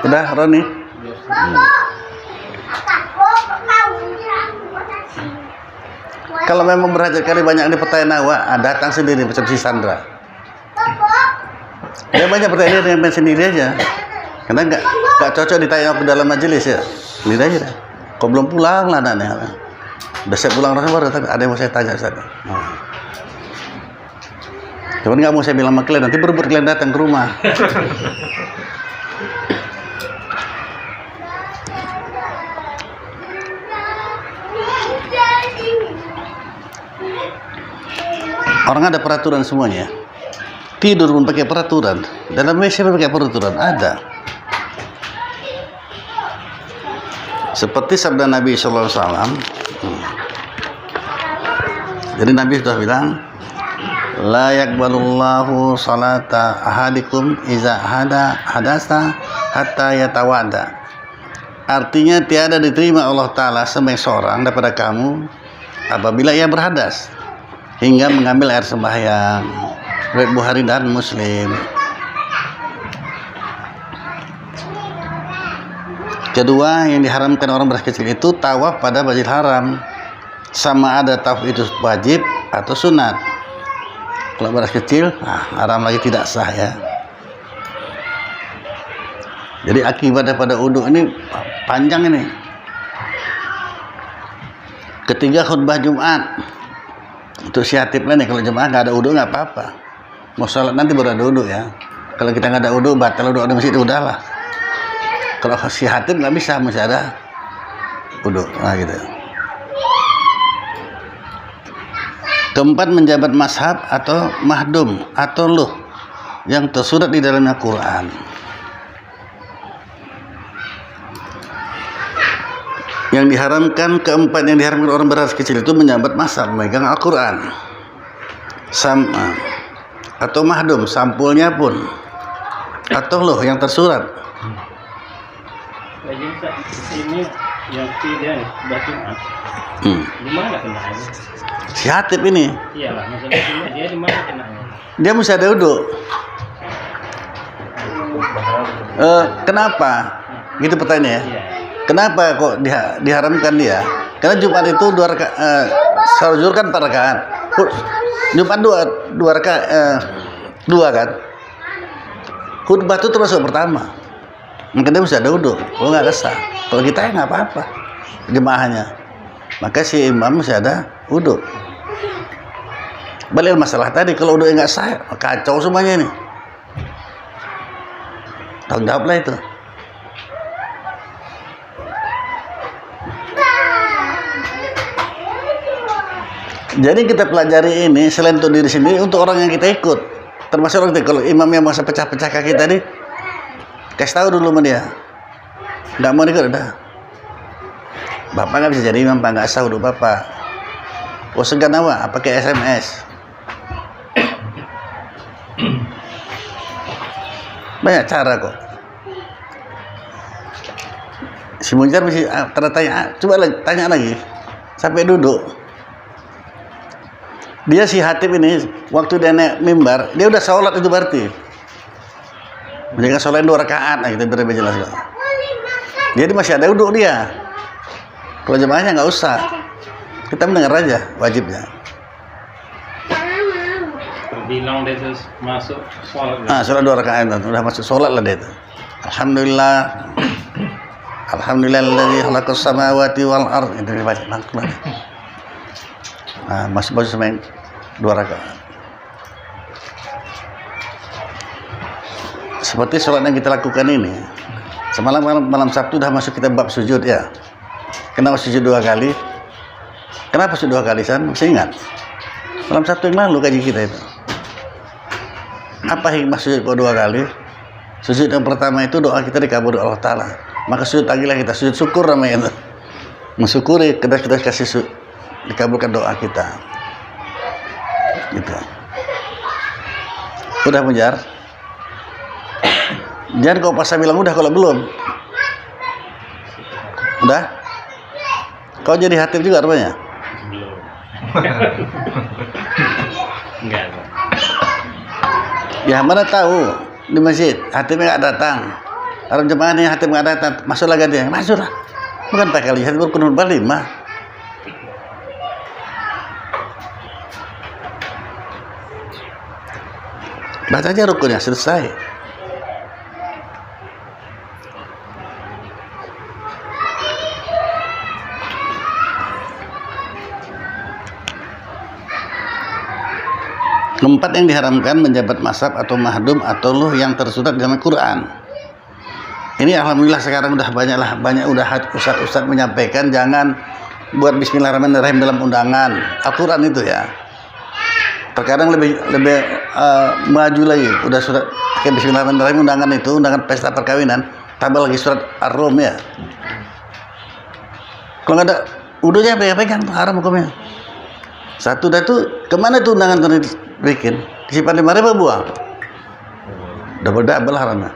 Udah, Roni? Kalau memang berhajat kali banyak di pertanyaan awak, datang sendiri macam si Sandra. Dia banyak pertanyaan dengan sendiri aja. Karena nggak cocok ditanya ke dalam majelis ya. Sendiri aja dah. Kok belum pulang lah anaknya. Udah saya pulang rasanya baru ada yang mau saya tanya saja. Cuman nggak mau saya bilang sama kalian, nanti berebut kalian datang ke rumah. Orang ada peraturan semuanya. Tidur pun pakai peraturan. Dalam WC pun pakai peraturan. Ada. Seperti sabda Nabi SAW. Jadi Nabi sudah bilang, la yaqbalullahu salata ahadikum iza hadasa hatta yatawada. Artinya tiada diterima Allah Ta'ala sembahyang seorang daripada kamu apabila ia berhadas hingga mengambil air sembahyang. Riwayat Bukhari dan Muslim. Kedua, yang diharamkan orang beras kecil itu tawaf pada Masjidil Haram. Sama ada tawaf itu wajib atau sunat. Kalau beras kecil, haram lagi, tidak sah ya. Jadi akibat daripada uduk ini panjang ini. Ketiga, khutbah Jumat. Untuk si Hatib nih, kalau jemaah nggak ada uduk nggak apa-apa. Mau sholat nanti baru ada uduk ya. Kalau kita nggak ada uduk, batal uduk di masjid, udahlah. Kalau si Hatib nggak bisa, masih ada uduk. Nah gitu. Keempat, menjabat mazhab atau mahdum atau luh yang tersurat di dalamnya Quran. Yang diharamkan, keempat yang diharamkan orang beras kecil itu menjabat mazhab, memegang Al-Quran sama atau mahdum, sampulnya pun, atau luh yang tersurat. Ini yang tidak Jumat. Di mana kenanya? Si Hatib ini. Iyalah, maksudnya dia di mana kenanya? Dia mesti ada uduk. Kenapa? Gitu pertanyaannya. Iya. Kenapa kok diharamkan dia? Karena Jumat itu salat zuhur kan 4 rakaat. Jumat dua rakaat, 2 kan. Khutbah itu termasuk pertama. Mungkin dia mesti ada uduk. Kalau nggak sah. Kalau kita ya nggak apa-apa. Jemaahnya. Maka si imam mesti ada uduk. Balik masalah tadi, kalau uduk nggak sah, kacau semuanya ini. Tanggung jawablah itu. Jadi kita pelajari ini selain untuk diri sendiri, untuk orang yang kita ikut. Termasuk orang itu, kalau imam yang masa pecah-pecah kaki tadi, kasih tahu dulu sama dia. Nggak mau ikut, udah. Bapak nggak bisa jadi imam, Pak, nggak sah uduk Bapak. Oh segan awak, pakai SMS. Banyak cara kok. Si Munjar mesti tanya, coba tanya lagi sampai duduk. Dia si Hatib ini waktu dia naik mimbar, dia udah sholat itu berarti. Mereka sholat 2 rakaat, nah kita lebih jelas kok. Jadi masih ada uduk dia. Kalau jemaahnya nggak usah, kita mendengar aja wajibnya. Bilang dia itu masuk sholat. Sholat 2 rakaat, udah masuk sholat lah dia itu. Alhamdulillah. Alhamdulillahilladzi khalaqas samawati wal ardh. Itu dibaca langsung. Masuk semain 2 rakaat. Seperti sholat yang kita lakukan ini. Semalam malam Sabtu dah masuk kita bab sujud ya. Kenapa sujud 2 kali? Kenapa sujud 2 kali San? Masih ingat? Malam Sabtu yang lalu kaji kita itu. Apa hikmah sujud 2 kali? Sujud yang pertama itu doa kita dikabul Allah Ta'ala. Maka sujud lagi lah kita, sujud syukur namanya itu. Mensyukuri kita kasih dikabulkan doa kita. Gitu. Udah Munjar? Jangan kau pasal bilang udah kalau belum. Udah? Kau jadi Hatib juga rupanya? Belum. Enggak. Ya mana tahu di masjid Hatibnya nggak datang. orang jemaah nih hatim nggak datang, masuk lagi dia, masuk lah. Bukan pakai lihat rukun nomor 5. Baca aja rukunnya selesai. Keempat yang diharamkan menjabat mazhab atau mahdum atau luh yang tersurat dalam Quran. Ini alhamdulillah sekarang udah banyak ustaz menyampaikan jangan buat bismillahirrahmanirrahim dalam undangan Al-Quran itu ya. Terkadang lebih maju lagi, udah surat kayak bismillahirrahmanirrahim undangan itu, undangan pesta perkawinan, tambah lagi surat Ar-Rum ya. Kalau nggak ada udunya pegang haram hukumnya. Satu dah tuh kemana tuh undangan tadi bikin? Disimpan 5.000 buang. Double haramnya.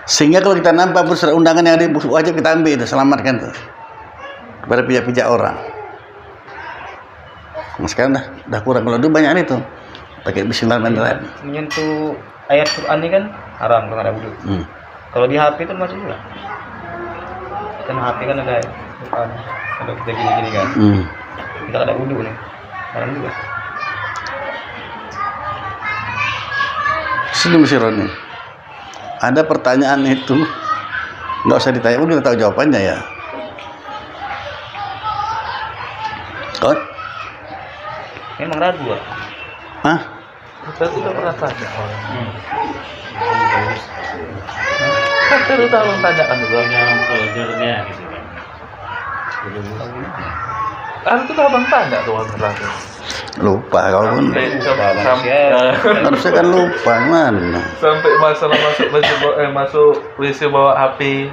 Sehingga kalau kita nampak surat undangan yang ada wajib kita ambil itu, selamatkan tuh kepada pijak-pijak orang. Nah, sekarang dah kurang, kalau dulu banyak itu pakai bismillahirrahmanirrahim. Menyentuh ayat Quran ini kan haram kalau ada wudu. Kalau di HP itu masih juga. Kan HP kan ada Quran, kalau kita gini-gini kan. Kita ada wudu nih. Haram juga. Sini Mas Roni. Ada pertanyaan itu nggak usah ditanya, udah tahu jawabannya ya. Kau? Memang ragu ya? Hah? Saya tidak pernah tanya orang. Kan kita tahu tanyakan juga. Dalam foldernya gitu kan. Kan kita abang tanya tuh orang ragu. Lupa kau pun. Harusnya kan lupa mana. Sampai masalah masuk WC bawa HP.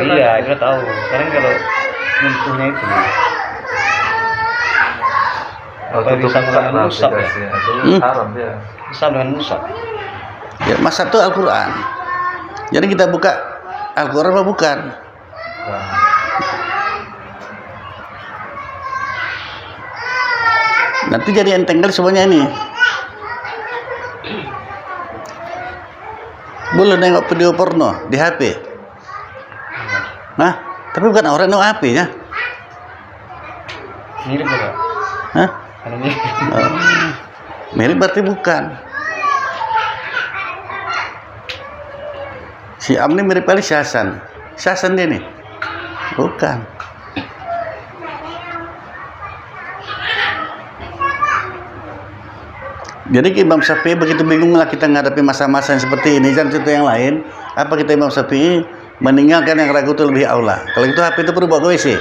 Iya, kita tahu. Sekarang kalau nyentuhnya itu Atau bisa bukan merusak ya? Itu haram ya. bisa dengan rusak. Ya, masa itu Al-Quran. Jadi kita buka Al-Quran apa bukan? Nanti jadi enteng kali semuanya ini. Boleh nengok video porno di HP. Nah, tapi bukan orang nengok HP ya. Mirip juga. Hah? Karena mirip. Mirip berarti bukan. Si Am ini mirip kali Syasan. Syasan dia nih. Bukan. Jadi Imam Syafi'i begitu bingung lah kita menghadapi masa-masa yang seperti ini. Dan contoh yang lain, apa kita Imam Syafi'i meninggalkan yang ragu itu lebih aula. Kalau itu HP itu perlu bawa ke WC?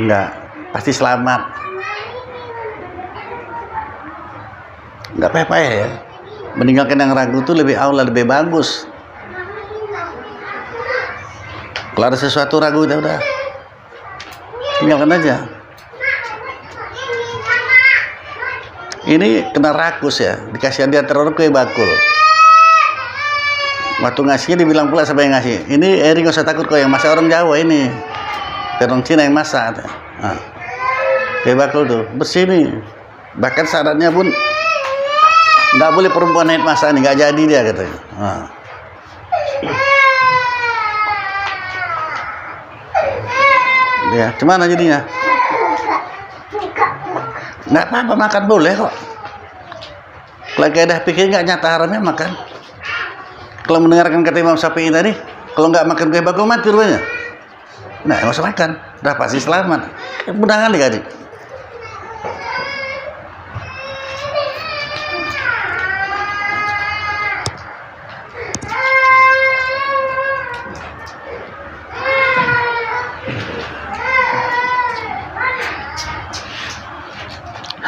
Enggak, pasti selamat. Enggak payah-payah ya. Meninggalkan yang ragu itu lebih aula, lebih bagus. Kalau ada sesuatu ragu udah tinggalkan aja. Ini kena rakus ya, dikasih hadiah teror kue bakul. Waktu ngasihnya dibilang pula siapa yang ngasih. Ini Eri nggak usah takut kok, yang masak orang Jawa ini. Orang Cina yang masak. Nah, kue bakul tuh bersih nih. Bahkan syaratnya pun nggak boleh perempuan naik masak nih, nggak jadi dia katanya. Nah. Ya, gimana jadinya? Nggak apa-apa, makan boleh kok. Kalau ada pikir nggak nyata haramnya makan. Kalau mendengarkan kata Imam Syafi'i tadi, kalau nggak makan kue bakul mati rupanya. Nah, nggak usah makan, udah pasti selamat. Mudah kali adik.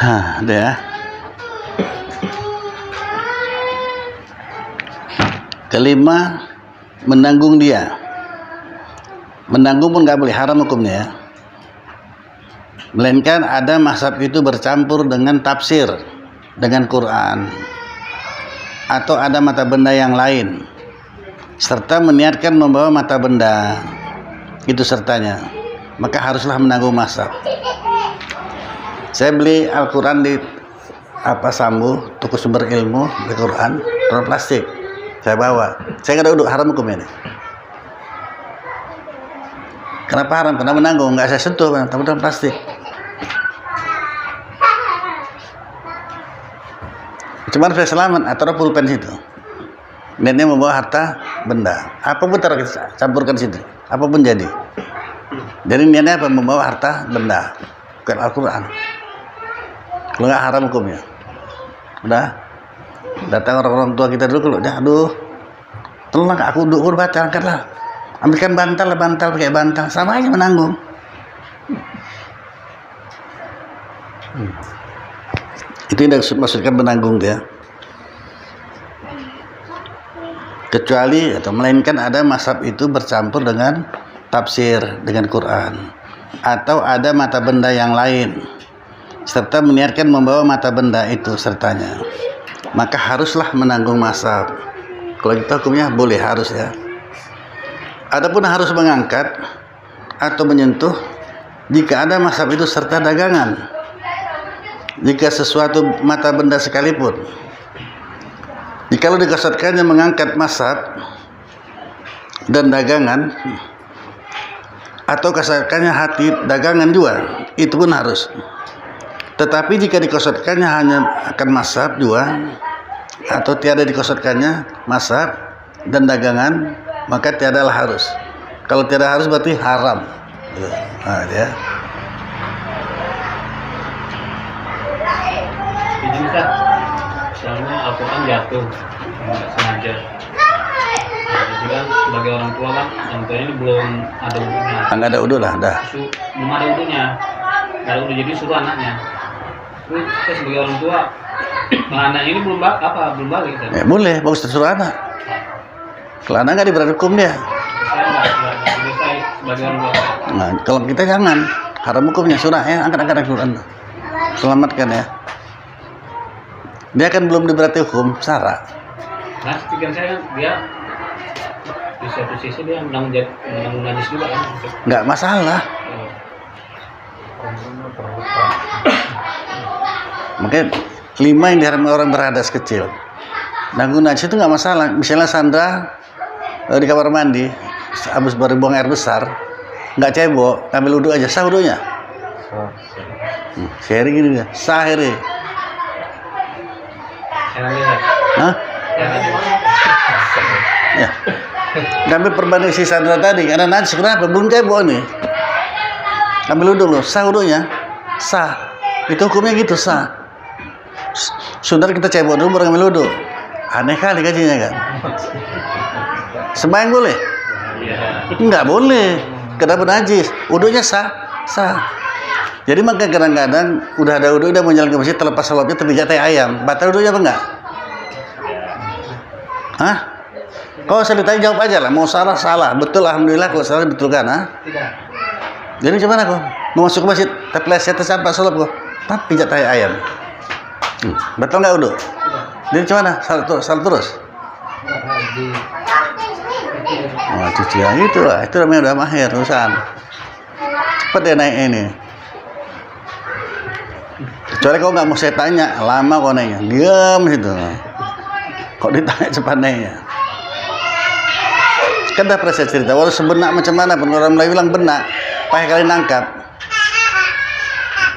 Hah, ada ya. Kelima, menanggung dia. Menanggung pun nggak boleh, haram hukumnya ya. Melainkan ada mazhab itu bercampur dengan tafsir, dengan Quran, atau ada mata benda yang lain, serta meniatkan membawa mata benda itu sertanya, maka haruslah menanggung mazhab. Saya beli Al-Quran di Sambu, toko sumber ilmu di Quran, Botol plastik. Saya bawa. Saya nggak ada uduk, haram hukumnya ini. Kenapa haram? Karena menanggung, nggak saya sentuh, tapi botol plastik. Cuman saya selamat, atau pulpen situ. Niatnya membawa harta benda. Apapun taruh kita campurkan situ. Apapun jadi. Jadi niatnya apa? Membawa harta benda. Bukan Al-Quran. Kalau nggak haram hukumnya. Udah. Datang orang-orang tua kita dulu, aduh, tolong aku duduk baca, angkatlah. Ambilkan bantal pakai bantal, sama aja menanggung. Itu yang maksudkan menanggung dia. Kecuali atau melainkan ada mazhab itu bercampur dengan tafsir dengan Quran, atau ada mata benda yang lain serta meniatkan membawa mata benda itu sertanya, maka haruslah menanggung mazhab. Kalau kita hukumnya boleh, harus ya. Adapun harus mengangkat atau menyentuh jika ada mazhab itu serta dagangan, jika sesuatu mata benda sekalipun. Jikalau dikasatkannya mengangkat mazhab dan dagangan, atau kasatkannya hati dagangan juga, itu pun harus. Tetapi jika dikosotkannya hanya akan mazhab juga, atau tiada dikosotkannya mazhab dan dagangan, maka tiadalah harus. Kalau tiada harus berarti haram. Nah, ya. Ini Ustaz, misalnya Al-Quran jatuh, nggak sengaja. Nah, jadi kan sebagai orang tua kan, orang tua ini belum ada udunya. Nggak ada udu lah, dah. Belum ada udunya. Nggak ada udu, jadi suruh anaknya. Terus kita sebagai orang tua, anaknya ini belum balik. Kan? Ya, boleh, bagus tersuruh anak. Kalau anak nggak diberi hukum dia. Saya sebagai orang tua. Nah, kalau kita jangan, haram hukumnya, surah ya, angkat Quran. Selamatkan ya. Dia kan belum diberati hukum sara. Nah, pikiran saya kan dia di satu sisi dia menanggung najis juga kan. Nggak masalah. Makanya 5 yang diharamkan orang berhadas kecil. Nanggung najis itu nggak masalah. Misalnya Sandra di kamar mandi, habis baru buang air besar, nggak cebok, ambil wudhu aja, sah wudhunya. Sehari gini ya, sahiri. Hah? Ya. Ambil perbanding si Sandra tadi, karena najis kenapa? Belum cebok nih. Ambil wudhu loh, sah wudhunya, sah. Itu hukumnya gitu, sah. Saudara kita cebok dulu baru ambil wudhu. Aneh kali kajinya kan. Sembahyang boleh? Enggak boleh. Kenapa najis? Wudhunya sah, sah. Jadi maka kadang-kadang udah ada wudhu, udah mau jalan ke masjid, terlepas salopnya terpijat tai ayam. Batal wudhunya apa enggak? Hah? Kalau saya ditanya jawab aja lah. Mau salah, salah. Betul, alhamdulillah. Kalau salah betulkan, ha? Tidak. Jadi gimana kok? Mau masuk ke masjid, terpeleset tersampak salop kok. Tapi pijat tai ayam. Betul nggak wudhu? Jadi gimana? Salah terus? Oh, cuci yang itu lah. Itu namanya udah mahir urusan. Cepet dia naik ini. Kecuali kau nggak mau saya tanya, lama kau naiknya. Diam situ. Kok ditanya cepat naiknya? Kan dah pernah saya cerita. Walau sebenak macam mana pun orang Melayu bilang benak, payah kali nangkap.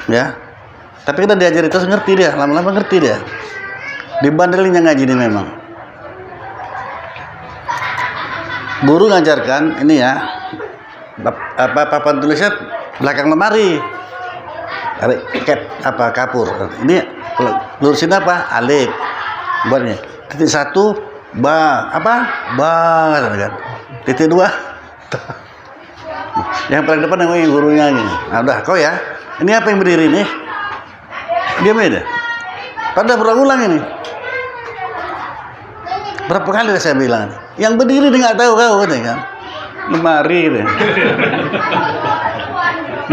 Ya. Tapi kita diajari terus ngerti dia, lama-lama ngerti dia. Dibandelin yang ngaji ini memang. Guru ngajarkan ini ya, papan tulisnya belakang lemari, ada kapur. Ini lurusin apa? Alif, buatnya. Titik 1 ba kan. Titik 2. Yang paling depan yang gurunya ini. Nah, udah kau ya. Ini apa yang berdiri nih? Diam aja. Pada berulang ini. Berapa kali saya bilang, yang berdiri dia nggak tahu kau katanya kan, lemari deh.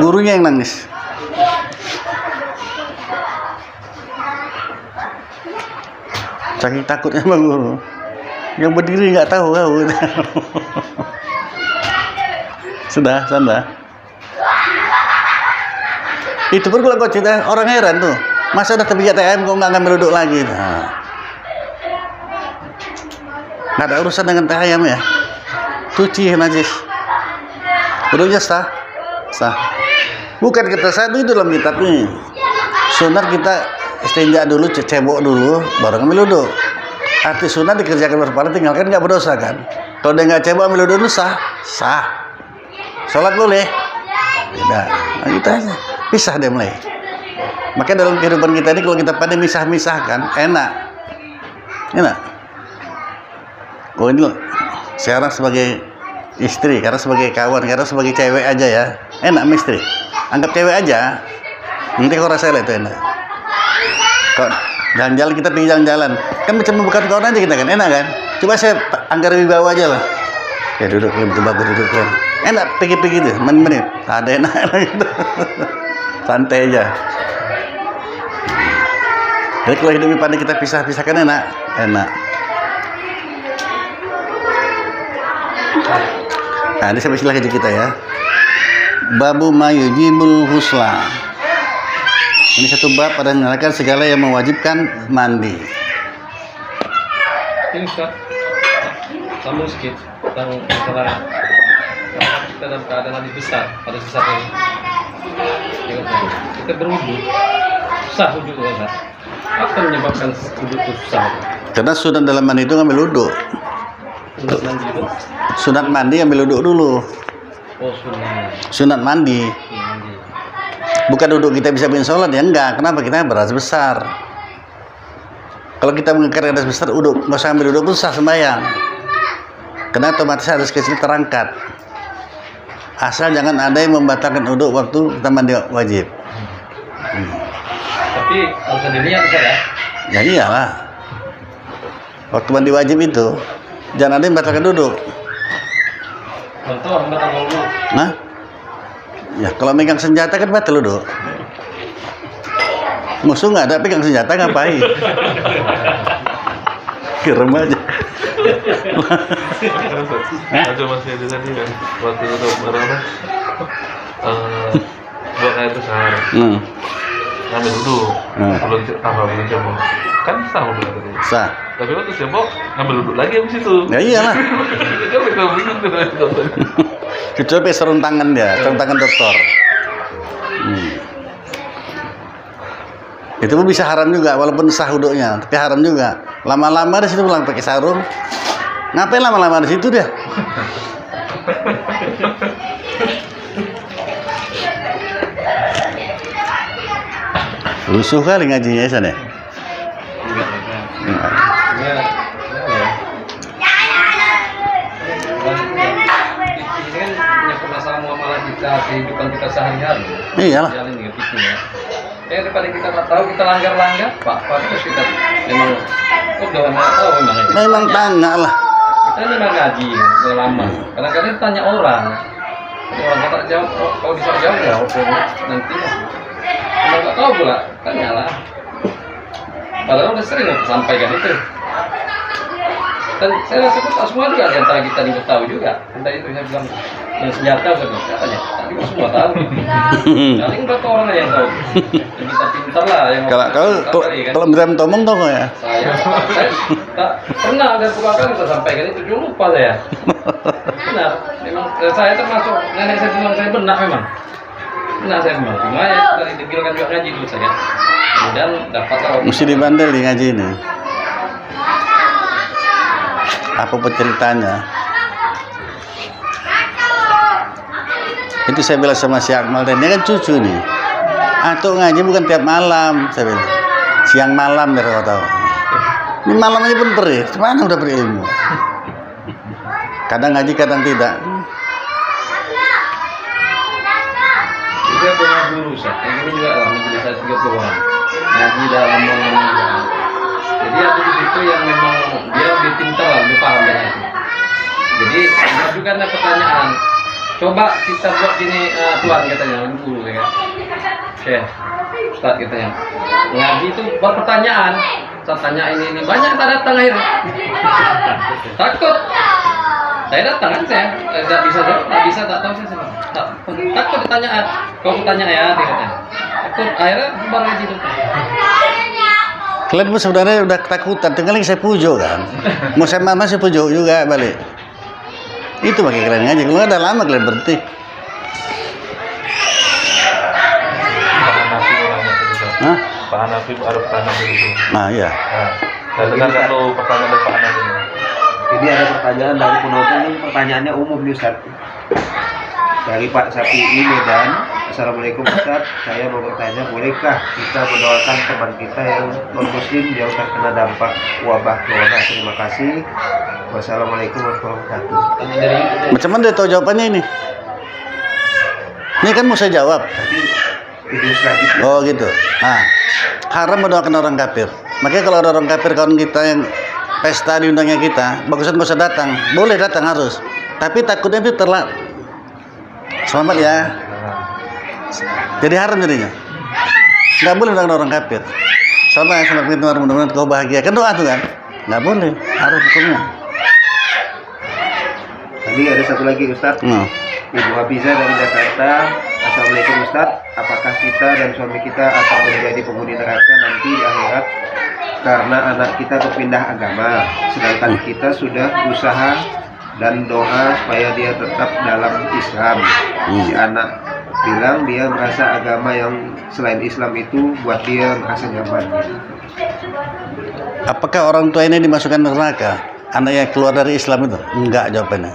Gurunya yang nangis. Saking takutnya sama guru, yang berdiri nggak tahu kau. Sudah, Sanda. Itu pun kalau kau cerita orang heran tuh, masa udah terpijat ayam kau nggak ngambil duduk lagi. Nah. Nggak ada urusan dengan tayammum ya. Cuci najis. Wudhunya sah. Sah. Bukan kita satu itu dalam kitab nih. Sunat kita istinja dulu, cebok dulu, baru ngambil wudhu. Arti sunat dikerjakan berpahala, tinggalkan nggak berdosa kan? Kalau dia nggak cebok ambil wudhu dulu sah. Sah. Sholat boleh. Tidak. Nah, gitu aja. Pisah dia mulai. Makanya dalam kehidupan kita ini kalau kita pandai misah-misahkan, enak. Enak. Oh ini loh, sekarang sebagai istri, karena sebagai kawan, karena sebagai cewek aja ya, enak sama istri. Anggap cewek aja, nanti kau rasa itu enak. Kau jalan-jalan, kita pergi jalan-jalan, kan macam bukan kawan aja kita kan, enak kan? Coba saya anggar wibawa aja lah. Ya duduk, lebih bagus duduk kan. Enak, pergi-pergi tuh, menit-menit, ada enak gitu. Santai aja. Jadi kalau hidup pandai kita pisah-pisahkan enak, enak. Nah, ini sampai silah kita ya. Babu mayujibul husla. Ini satu bab pada menerangkan segala yang mewajibkan mandi. Ini Ustaz, sambung sedikit tentang masalah kita dalam keadaan hadis besar pada saat ini. Kita berwudu, sah wudu itu Ustaz. Apa menyebabkan wudu itu sah? Karena sunat dalam mandi itu ngambil wudhu. Sunat mandi itu? Sunat mandi ambil wudhu dulu. Oh sunat. Sunat mandi. Mandi. Bukan duduk kita bisa bikin sholat ya enggak. Kenapa? Kita beras besar. Kalau kita mengangkat hadas besar, uduk nggak usah ambil wudhu pun sah sembahyang. Karena otomatis hadas kecil terangkat. Asal jangan ada yang membatalkan wudhu waktu kita mandi wajib. Tapi harus ada niat saya. Ya iyalah. Waktu mandi wajib itu jangan ada yang membatalkan duduk. Contoh orang batal wudu. Nah, ya kalau megang senjata kan batal duduk. Musuh nggak ada pegang senjata ngapain? Kira aja. Aja masih ada tadi kan waktu itu berapa? Buat air besar. Ngambil dulu. Belum cebok. Kan sah dulu tadi. Sah. Tapi waktu cebok ngambil duduk lagi habis itu. Ya iyalah. Kecuali sarung tangan dia, sarung tangan dokter. Itu pun bisa haram juga, walaupun sah wuduknya, tapi haram juga. Lama-lama di situ pulang pakai sarung. Ngapain lama-lama di situ dia? Rusuh kali ngajinya sana. Kehidupan kita sehari-hari. Iyalah. Jalan dengan itu ya. Daripada kita nggak tahu kita langgar-langgar, Pak terus kita memang udah nggak tahu memang. Memang tanya lah. Kita ini nggak ngaji, udah lama. Kadang-kadang tanya orang. Kalau orang nggak jawab, kalau bisa jawab ya, oke nanti. Kalau nggak tahu pula, tanyalah. Padahal udah sering aku sampaikan itu. Dan saya rasa tak semua juga di antara kita ini tahu juga. Tadi itu saya bilang yang senjata saya bilang katanya, tapi kok semua tahu. Paling berapa orang yang tahu. Yang kita pintar lah. Yang kalau Miriam Tomong tahu nggak ya? Saya tak pernah ada kali saya sampaikan itu dulu lupa saya. Benar, memang saya termasuk nenek saya bilang saya benar memang. Benar saya memang. Cuma ya dari dibilangkan juga ngaji dulu saya. Kemudian dapat mesti dibandel di ngaji ini. Apa ceritanya? Itu saya bilang sama si Akmal, dan dia kan cucu nih. Atuk ngaji bukan tiap malam, saya bilang. Siang malam biar kau tahu. Ini malam aja pun perih. Mana udah berilmu? Kadang ngaji, kadang tidak. Saya punya guru, yang ini juga lah menjadi saya 30 orang. Ngaji dalam mengajar. Jadi ada di situ yang memang dia lebih pintar lah, lebih paham dengan itu. Jadi ada juga ada pertanyaan. Coba kita buat gini, Tuhan katanya, guru ya kan. Syekh, Ustaz katanya. Ngaji itu buat pertanyaan. Saya tanya ini banyak tak datang akhirnya. Takut. Saya datang kan saya nggak bisa jawab, nggak bisa tak tahu saya takut ditanya. Kau tanya ya, dia katanya. Takut akhirnya bubar ngaji itu. Kalian pun sebenarnya udah ketakutan, tinggal lagi saya pujo kan. Mau saya mana saya pujo juga balik. Itu pakai kalian ngaji, kalau udah lama kalian berhenti. Pak Hanafi orangnya itu Ustaz. Hah? Pak Hanafi Arif Hanafi itu. Nah iya. Nah, saya dengar satu pertanyaan dari Pak Hanafi. Ini ada pertanyaan dari penonton, ini pertanyaannya umum nih Ustaz. Dari Pak Sapi Medan. Assalamualaikum Ustaz, saya mau bertanya, bolehkah kita mendoakan teman kita yang non-muslim yang terkena dampak wabah corona? Terima kasih. Wassalamualaikum warahmatullahi wabarakatuh. Macam mana dia tahu jawabannya ini? Ini kan mau saya jawab. Tapi video selanjutnya. Oh gitu. Nah, haram mendoakan orang kafir. Makanya kalau ada orang kafir kawan kita yang pesta diundangnya kita, bagusan nggak usah datang. Boleh datang harus. Tapi takutnya itu terlambat. Selamat ya. Jadi haram jadinya. Nggak boleh undang orang kafir. Sama kita mudah-mudahan kau bahagia. Kan doa tuh kan? Nggak boleh. Haram hukumnya. Ini ada satu lagi Ustaz. Ibu Hafiza dari Jakarta. Assalamualaikum Ustaz. Apakah kita dan suami kita akan menjadi penghuni neraka nanti di akhirat karena anak kita berpindah agama, sedangkan kita sudah usaha dan doa supaya dia tetap dalam Islam. Si anak bilang dia merasa agama yang selain Islam itu buat dia merasa nyaman. Apakah orang tua ini dimasukkan neraka? Anaknya keluar dari Islam itu? Enggak jawabannya.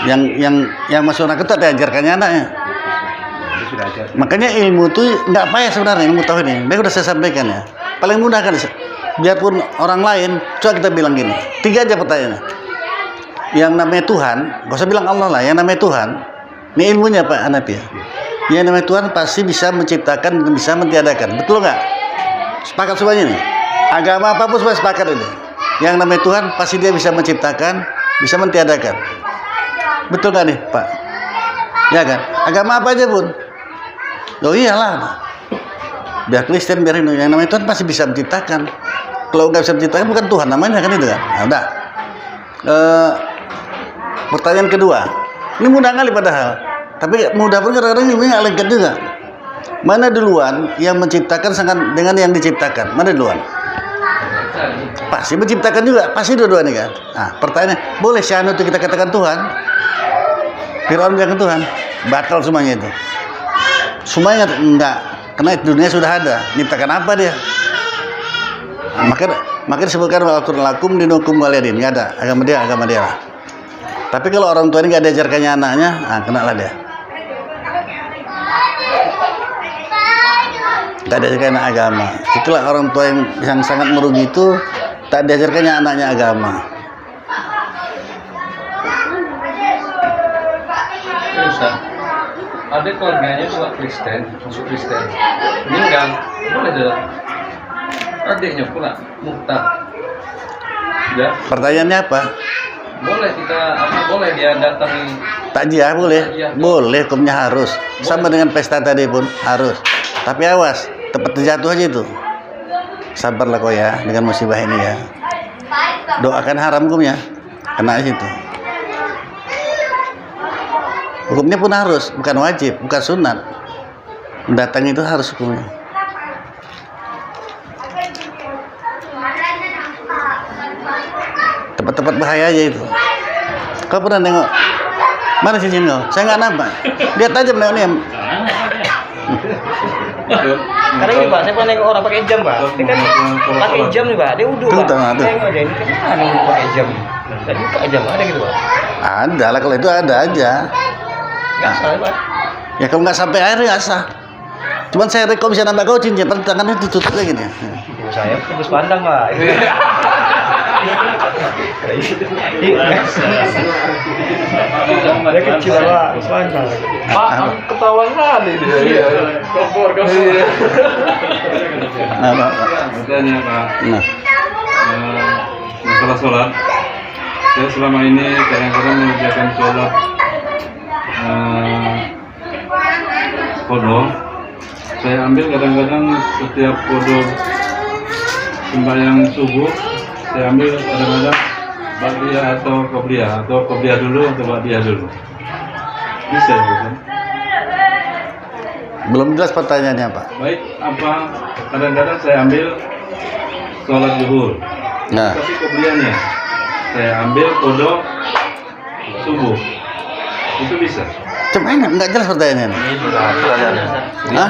Yang masuk neraka itu diajarkannya anaknya. Itu sudah ajar. Makanya ilmu itu enggak payah sebenarnya, ilmu tauhid ini. Baik udah saya sampaikan ya. Paling mudah kan, biarpun orang lain, coba kita bilang gini. 3 aja pertanyaannya. Yang namanya Tuhan, gak usah bilang Allah lah, yang namanya Tuhan. Ini ilmunya Pak Hanafi ya. Yang namanya Tuhan pasti bisa menciptakan dan bisa mentiadakan. Betul nggak? Sepakat semuanya nih. Agama apapun semua sepakat ini. Yang namanya Tuhan pasti dia bisa menciptakan, bisa mentiadakan. Betul nggak nih Pak? Ya kan? Agama apa aja pun. Oh iyalah. Biar Kristen, biar Hindu, yang namanya Tuhan pasti bisa menciptakan. Kalau nggak bisa menciptakan bukan Tuhan namanya kan itu kan. Nah, udah. Pertanyaan kedua. Ini mudah kali padahal. Tapi mudah pun kadang-kadang ini nggak lengkap juga. Mana duluan yang menciptakan dengan yang diciptakan? Mana duluan? Pasti menciptakan juga, pasti dua-duanya kan. Nah, pertanyaannya, boleh syahnu itu kita katakan Tuhan? Fir'aun bilang Tuhan, batal semuanya itu. Semuanya enggak, karena dunia sudah ada. Nyiptakan apa dia? Nah, maka disebutkan walaupun lakum dinukum waliyadin, nggak ada agama dia lah. Tapi kalau orang tua ini nggak diajarkannya anaknya, nah kenalah dia. Tak diajarkan agama. Itulah orang tua yang sangat merugi itu tak diajarkannya anaknya agama. Ustaz, ada keluarganya juga Kristen, masuk Kristen. Meninggal, boleh tidak? Adiknya pula murtad. Ya, Pertanyaannya apa? boleh kita boleh dia datangi Takjiah boleh? Takjiah. Boleh, hukumnya harus. Sama dengan pesta tadi pun harus. Tapi awas, tempat terjatuh aja itu. Sabarlah kau ya dengan musibah ini ya. Doakan haram hukumnya, kena situ. Hukumnya pun harus, bukan wajib, bukan sunat. Mendatangi itu harus hukumnya. Tempat-tempat bahaya aja itu. Kau pernah nengok? Mana cincin kau? Saya nggak nampak. Lihat aja menengok nih. Karena ini Pak, saya pernah nengok orang pakai jam Pak. Dia kan pakai jam nih Pak, dia wudhu Pak. Tengok aja ini kan ada pakai jam. Dan buka jam ada gitu Pak. Ada lah, kalau itu ada aja. Nggak salah Pak. Ya kalau nggak sampai air nggak sah. Cuman saya rekom bisa nambah kau cincin, tapi tangannya ditutup lagi nih. Ibu saya tebus pandang Pak. Dia kecil Pak, pandang. Pak, ketahuan kali dia. Nah, Pak. Bertanya Pak, Nah. masalah sholat. Saya selama ini kadang-kadang mengerjakan sholat qadha. Saya ambil kadang-kadang setiap qadha sembahyang subuh, saya ambil kadang-kadang ba'diyah atau qobliyah dulu atau ba'diyah dulu. Bisa gitu. Belum jelas pertanyaannya Pak. Baik, apa kadang-kadang saya ambil sholat zuhur. Nah, Tapi qobliyahnya saya ambil kodok subuh. Itu bisa. cuma nggak jelas pertanyaannya. Hah?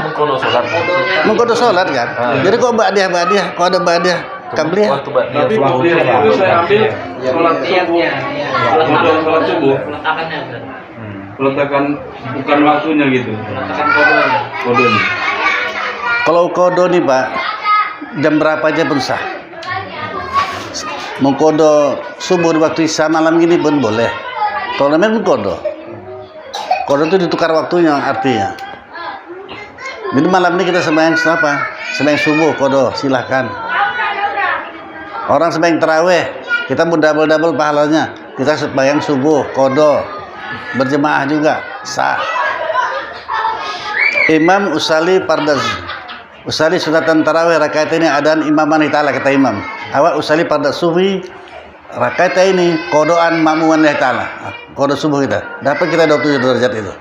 Mengkodo sholat kan? Jadi kok ba'diyah, kok ada ba'diyah, qabliyah. Tapi qobliyah itu saya ambil sholat subuh. Kodok sholat subuh. Peletakannya Ustaz. Peletakan bukan waktunya gitu. Peletakan kodonya. Kodenya. Kalau kodo nih Pak, jam berapa aja pun sah. Mengkodo subuh di waktu isya malam gini pun boleh. Kalau namanya kodo. Kodo itu ditukar waktunya artinya. Jadi malam ini kita sembahyang apa? Sembahyang subuh kodo, silahkan. Orang sembahyang taraweh, kita mau double pahalanya. Kita sembahyang subuh kodo, berjemaah juga sah. Imam usali pardaz, usali sunatan taraweh rakaat ini adaan imaman ta'ala kata imam. Awak usali pardaz subuh rakaat ini kodoan makmuman Allah ta'ala. Kodo subuh kita. Dapat kita 27 derajat itu.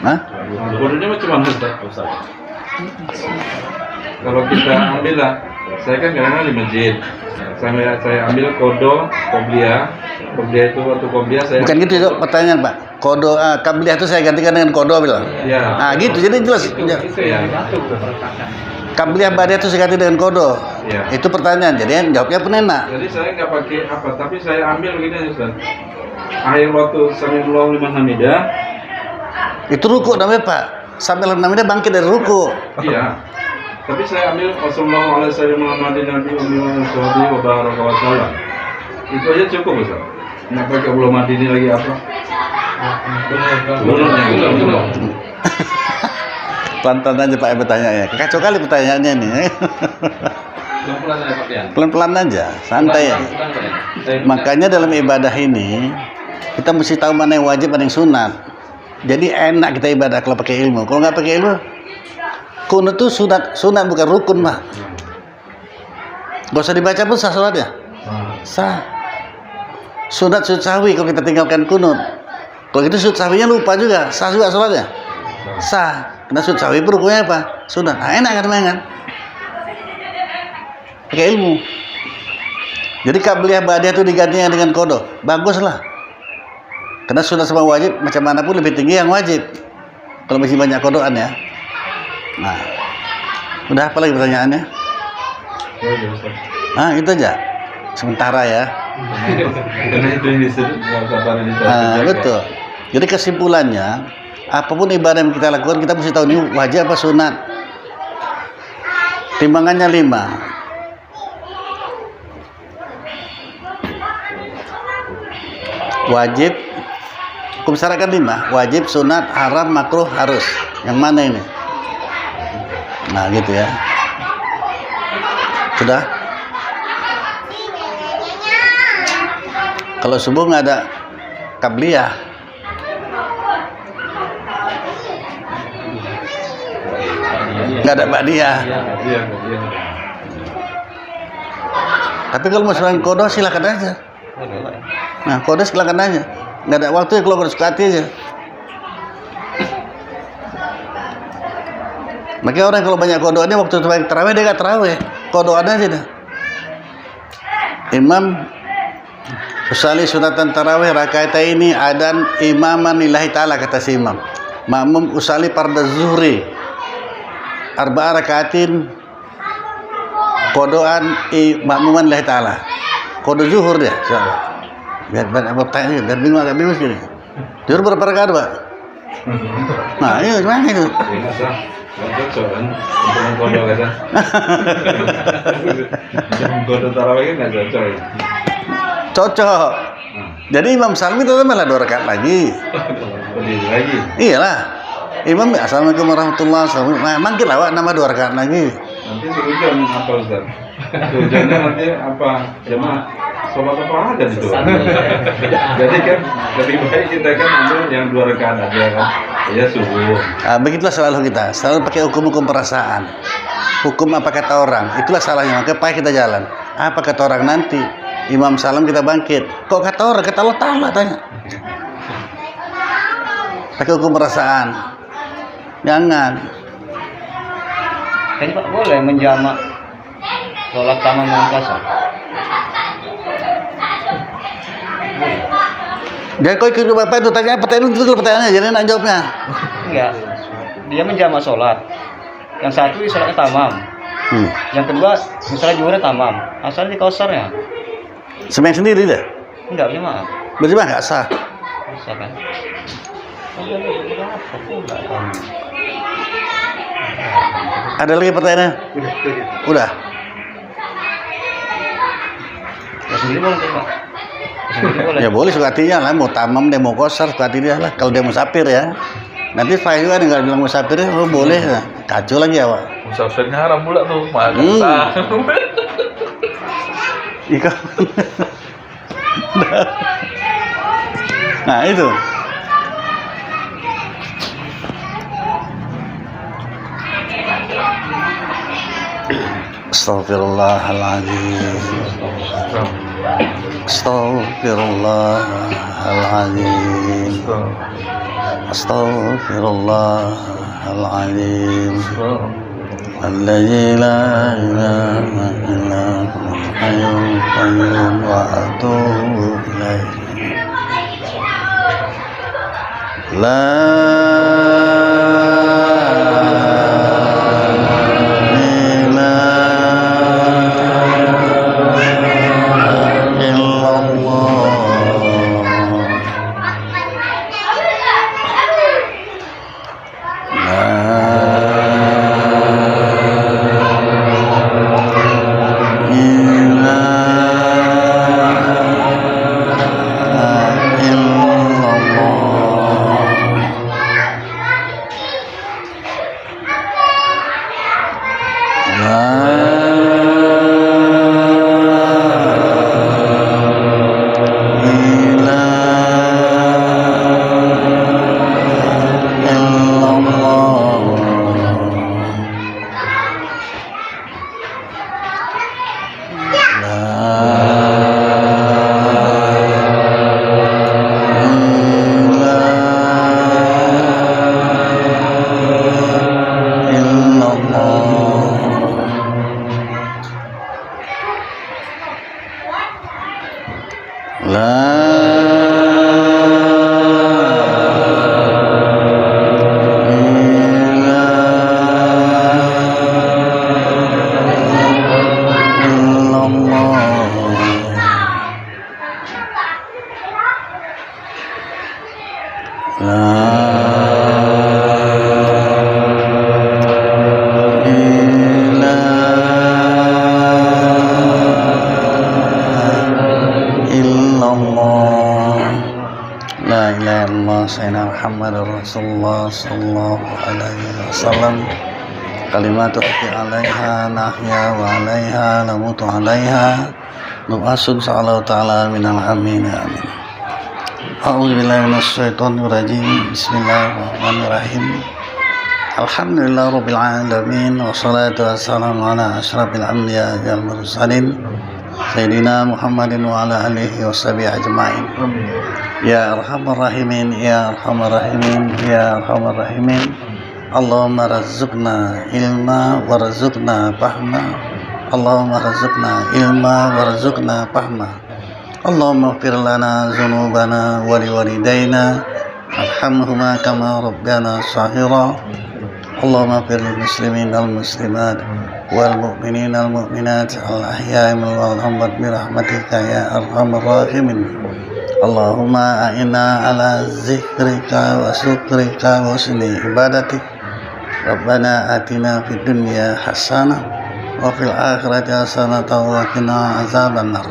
Hah? Kodenya cuma Ustaz. Kalau kita ambil lah, saya kan kadang-kadang di masjid. Saya ambil kodo, qobliyah. Qobliyah itu waktu qobliyah saya. Bukan gitu itu pertanyaan Pak. Kodo qabliyah itu saya gantikan dengan kodo bilang. Ya. Nah gitu jadi jelas. Itu ya. Qabliyah ba'diyah itu saya ganti dengan kodo. Ya. Itu pertanyaan. Jadi jawabnya penena. Jadi saya nggak pakai apa, tapi saya ambil gini Ustaz. Akhir waktu sami'allahu liman hamidah. Itu ruku namanya Pak. Sampai namanya bangkit dari ruku. Iya. Tapi saya ambil Wassalamualaikum warahmatullahi wabarakatuh. Itu aja cukup Ustaz. Nggak pakai belum ini lagi apa? Belum. Pelan-pelan aja Pak bertanya ya. Kacau kali pertanyaannya nih. Pelan-pelan aja Pak Pian. Pelan-pelan aja, santai ya. Makanya dalam ibadah ini kita mesti tahu mana yang wajib, mana yang sunat. Jadi enak kita ibadah kalau pakai ilmu. Kalau nggak pakai ilmu, kunut itu sunat bukan rukun Pak. Gak usah dibaca pun sah sholatnya. Sah. Sunat sujud sahwi kalau kita tinggalkan kunut. Kalau gitu sujud sahwinya lupa juga, sah juga sholatnya. Sah. Karena sujud sahwi itu rukunnya apa? Sunat. Nah, enak kan main kan? Pakai ilmu. Jadi qabliyah ba'diyah itu digantinya dengan kodo. Baguslah. Karena sunat sama wajib macam mana pun lebih tinggi yang wajib. Kalau masih banyak kodoan ya. Nah, udah apa lagi pertanyaannya? Ah, itu aja. Sementara ya. Karena itu yang disebut Betul. Jadi kesimpulannya, apapun ibadah yang kita lakukan, kita mesti tahu ini wajib apa sunat. Timbangannya 5. Wajib, hukum syara kan 5. Wajib, sunat, haram, makruh, harus. Yang mana ini? Nah gitu ya. Sudah? Kalau subuh nggak ada qabliyah. Nggak ada ba'diyah. Iya. Tapi kalau mau sembahyang kodo silakan aja. Nah kodo silakan aja. Nggak ada waktu ya, kalau suka hati aja. Makanya orang kalau banyak kodoannya waktu sembahyang tarawih dia nggak tarawih, kodoan aja dah. Imam usali sunatan tarawih rakaat ini adan imaman lillahi ta'ala kata si imam. Makmum usali fardhu zuhri arba'a rakaatin kodoan makmuman lillahi ta'ala. Kodo zuhur dia. Biar agak bingung segini. Zuhur berapa rakaat Pak? Nah ini gimana itu? Untuk kodo kata. Kodo tarawih kan nggak cocok. Cocok. Jadi Imam Salmi itu malah 2 rakaat lagi. Berdiri lagi. Iyalah. Imam assalamualaikum warahmatullahi wabarakatuh. Nah, mangkil awak nama 2 rakaat lagi. Nanti sehujan apa Ustaz? Sehujannya nanti apa? Jemaah sholat apa ada itu? Jadi kan lebih baik kita kan ambil yang 2 rakaat aja kan. Ya subuh. Begitulah selalu kita. Selalu pakai hukum-hukum perasaan. Hukum apa kata orang. Itulah salahnya. Makanya payah kita jalan. Apa kata orang nanti? Imam salam kita bangkit. Kok kata orang? Kata Allah Ta'ala tanya. Pakai hukum perasaan. Jangan. Kan Pak boleh menjamak sholat tamam dengan qasar. Jadi kau ikut bapak itu tanya pertanyaan itu dulu pertanyaannya, jadi nak jawabnya. Enggak. Dia menjamak sholat. Yang satu sholatnya tamam. Yang kedua misalnya juhurnya tamam. Asalnya di qasarnya. Sembahyang sendiri deh. Enggak berjamaah. Berjamaah nggak sah. Bisa kan? Ada lagi pertanyaan? Udah, itu aja. Udah. Ya sendiri boleh Pak. Sendiri boleh. Ya boleh suka hatinya lah, mau tamam dia mau kosar suka hati dia lah. Kalau dia musafir ya. Nanti Fahim juga nggak bilang musafir ya, oh boleh lah. Kacau lagi awak. Musafirnya haram pula tuh, makan sah. Ika. Nah itu. Astaghfirullahaladzim. Astaghfirullahaladzim. Astaghfirullahaladzim. Alladzi la ilaha illa huwal hayyul qayyum wa atubu ilaihi. La Sayyidina Muhammad Rasulullah sallallahu alaihi wasallam. Kalimatu haqqi alaiha nahya wa alaiha namutu alaiha nub'asun sa'allahu ta'ala minal amin amin. A'udzu billahi minasy syaithanir rajim. Bismillahirrahmanirrahim. Alhamdulillah rabbil alamin wassalatu wassalamu ala asyrafil anbiya'i wal mursalin Sayyidina Muhammadin wa ala alihi washabihi ajma'in. Ya arhamar rahimin, ya arhamar rahimin, ya arhamar rahimin. Allahumma razuqna ilma warzuqna fahma. Allahumma razuqna ilma warzuqna fahma. Allahumma ighfir lana dzunubana wa liwalidayna arhamhuma kama rabbana shaghira. Allahumma ighfir lil muslimin wal muslimat wal mu'minin wal mu'minat al ahya'i wal amwat bi rahmatika ya arhamar rahimin. Allahumma a'inna ala zikrika wa syukrika wa husni ibadatik. Rabbana atina fid dunya hasanah wa fil akhirati hasanah wa qina azabannar.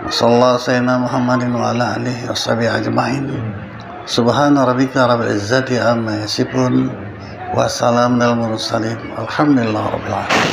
Sallallahu sayyidina Muhammadin wa ala alihi washabihi ajma'in. Subhana rabbika rabbil izzati amma yasifun wa salamun alal mursalin. Alhamdulillah rabbil alamin.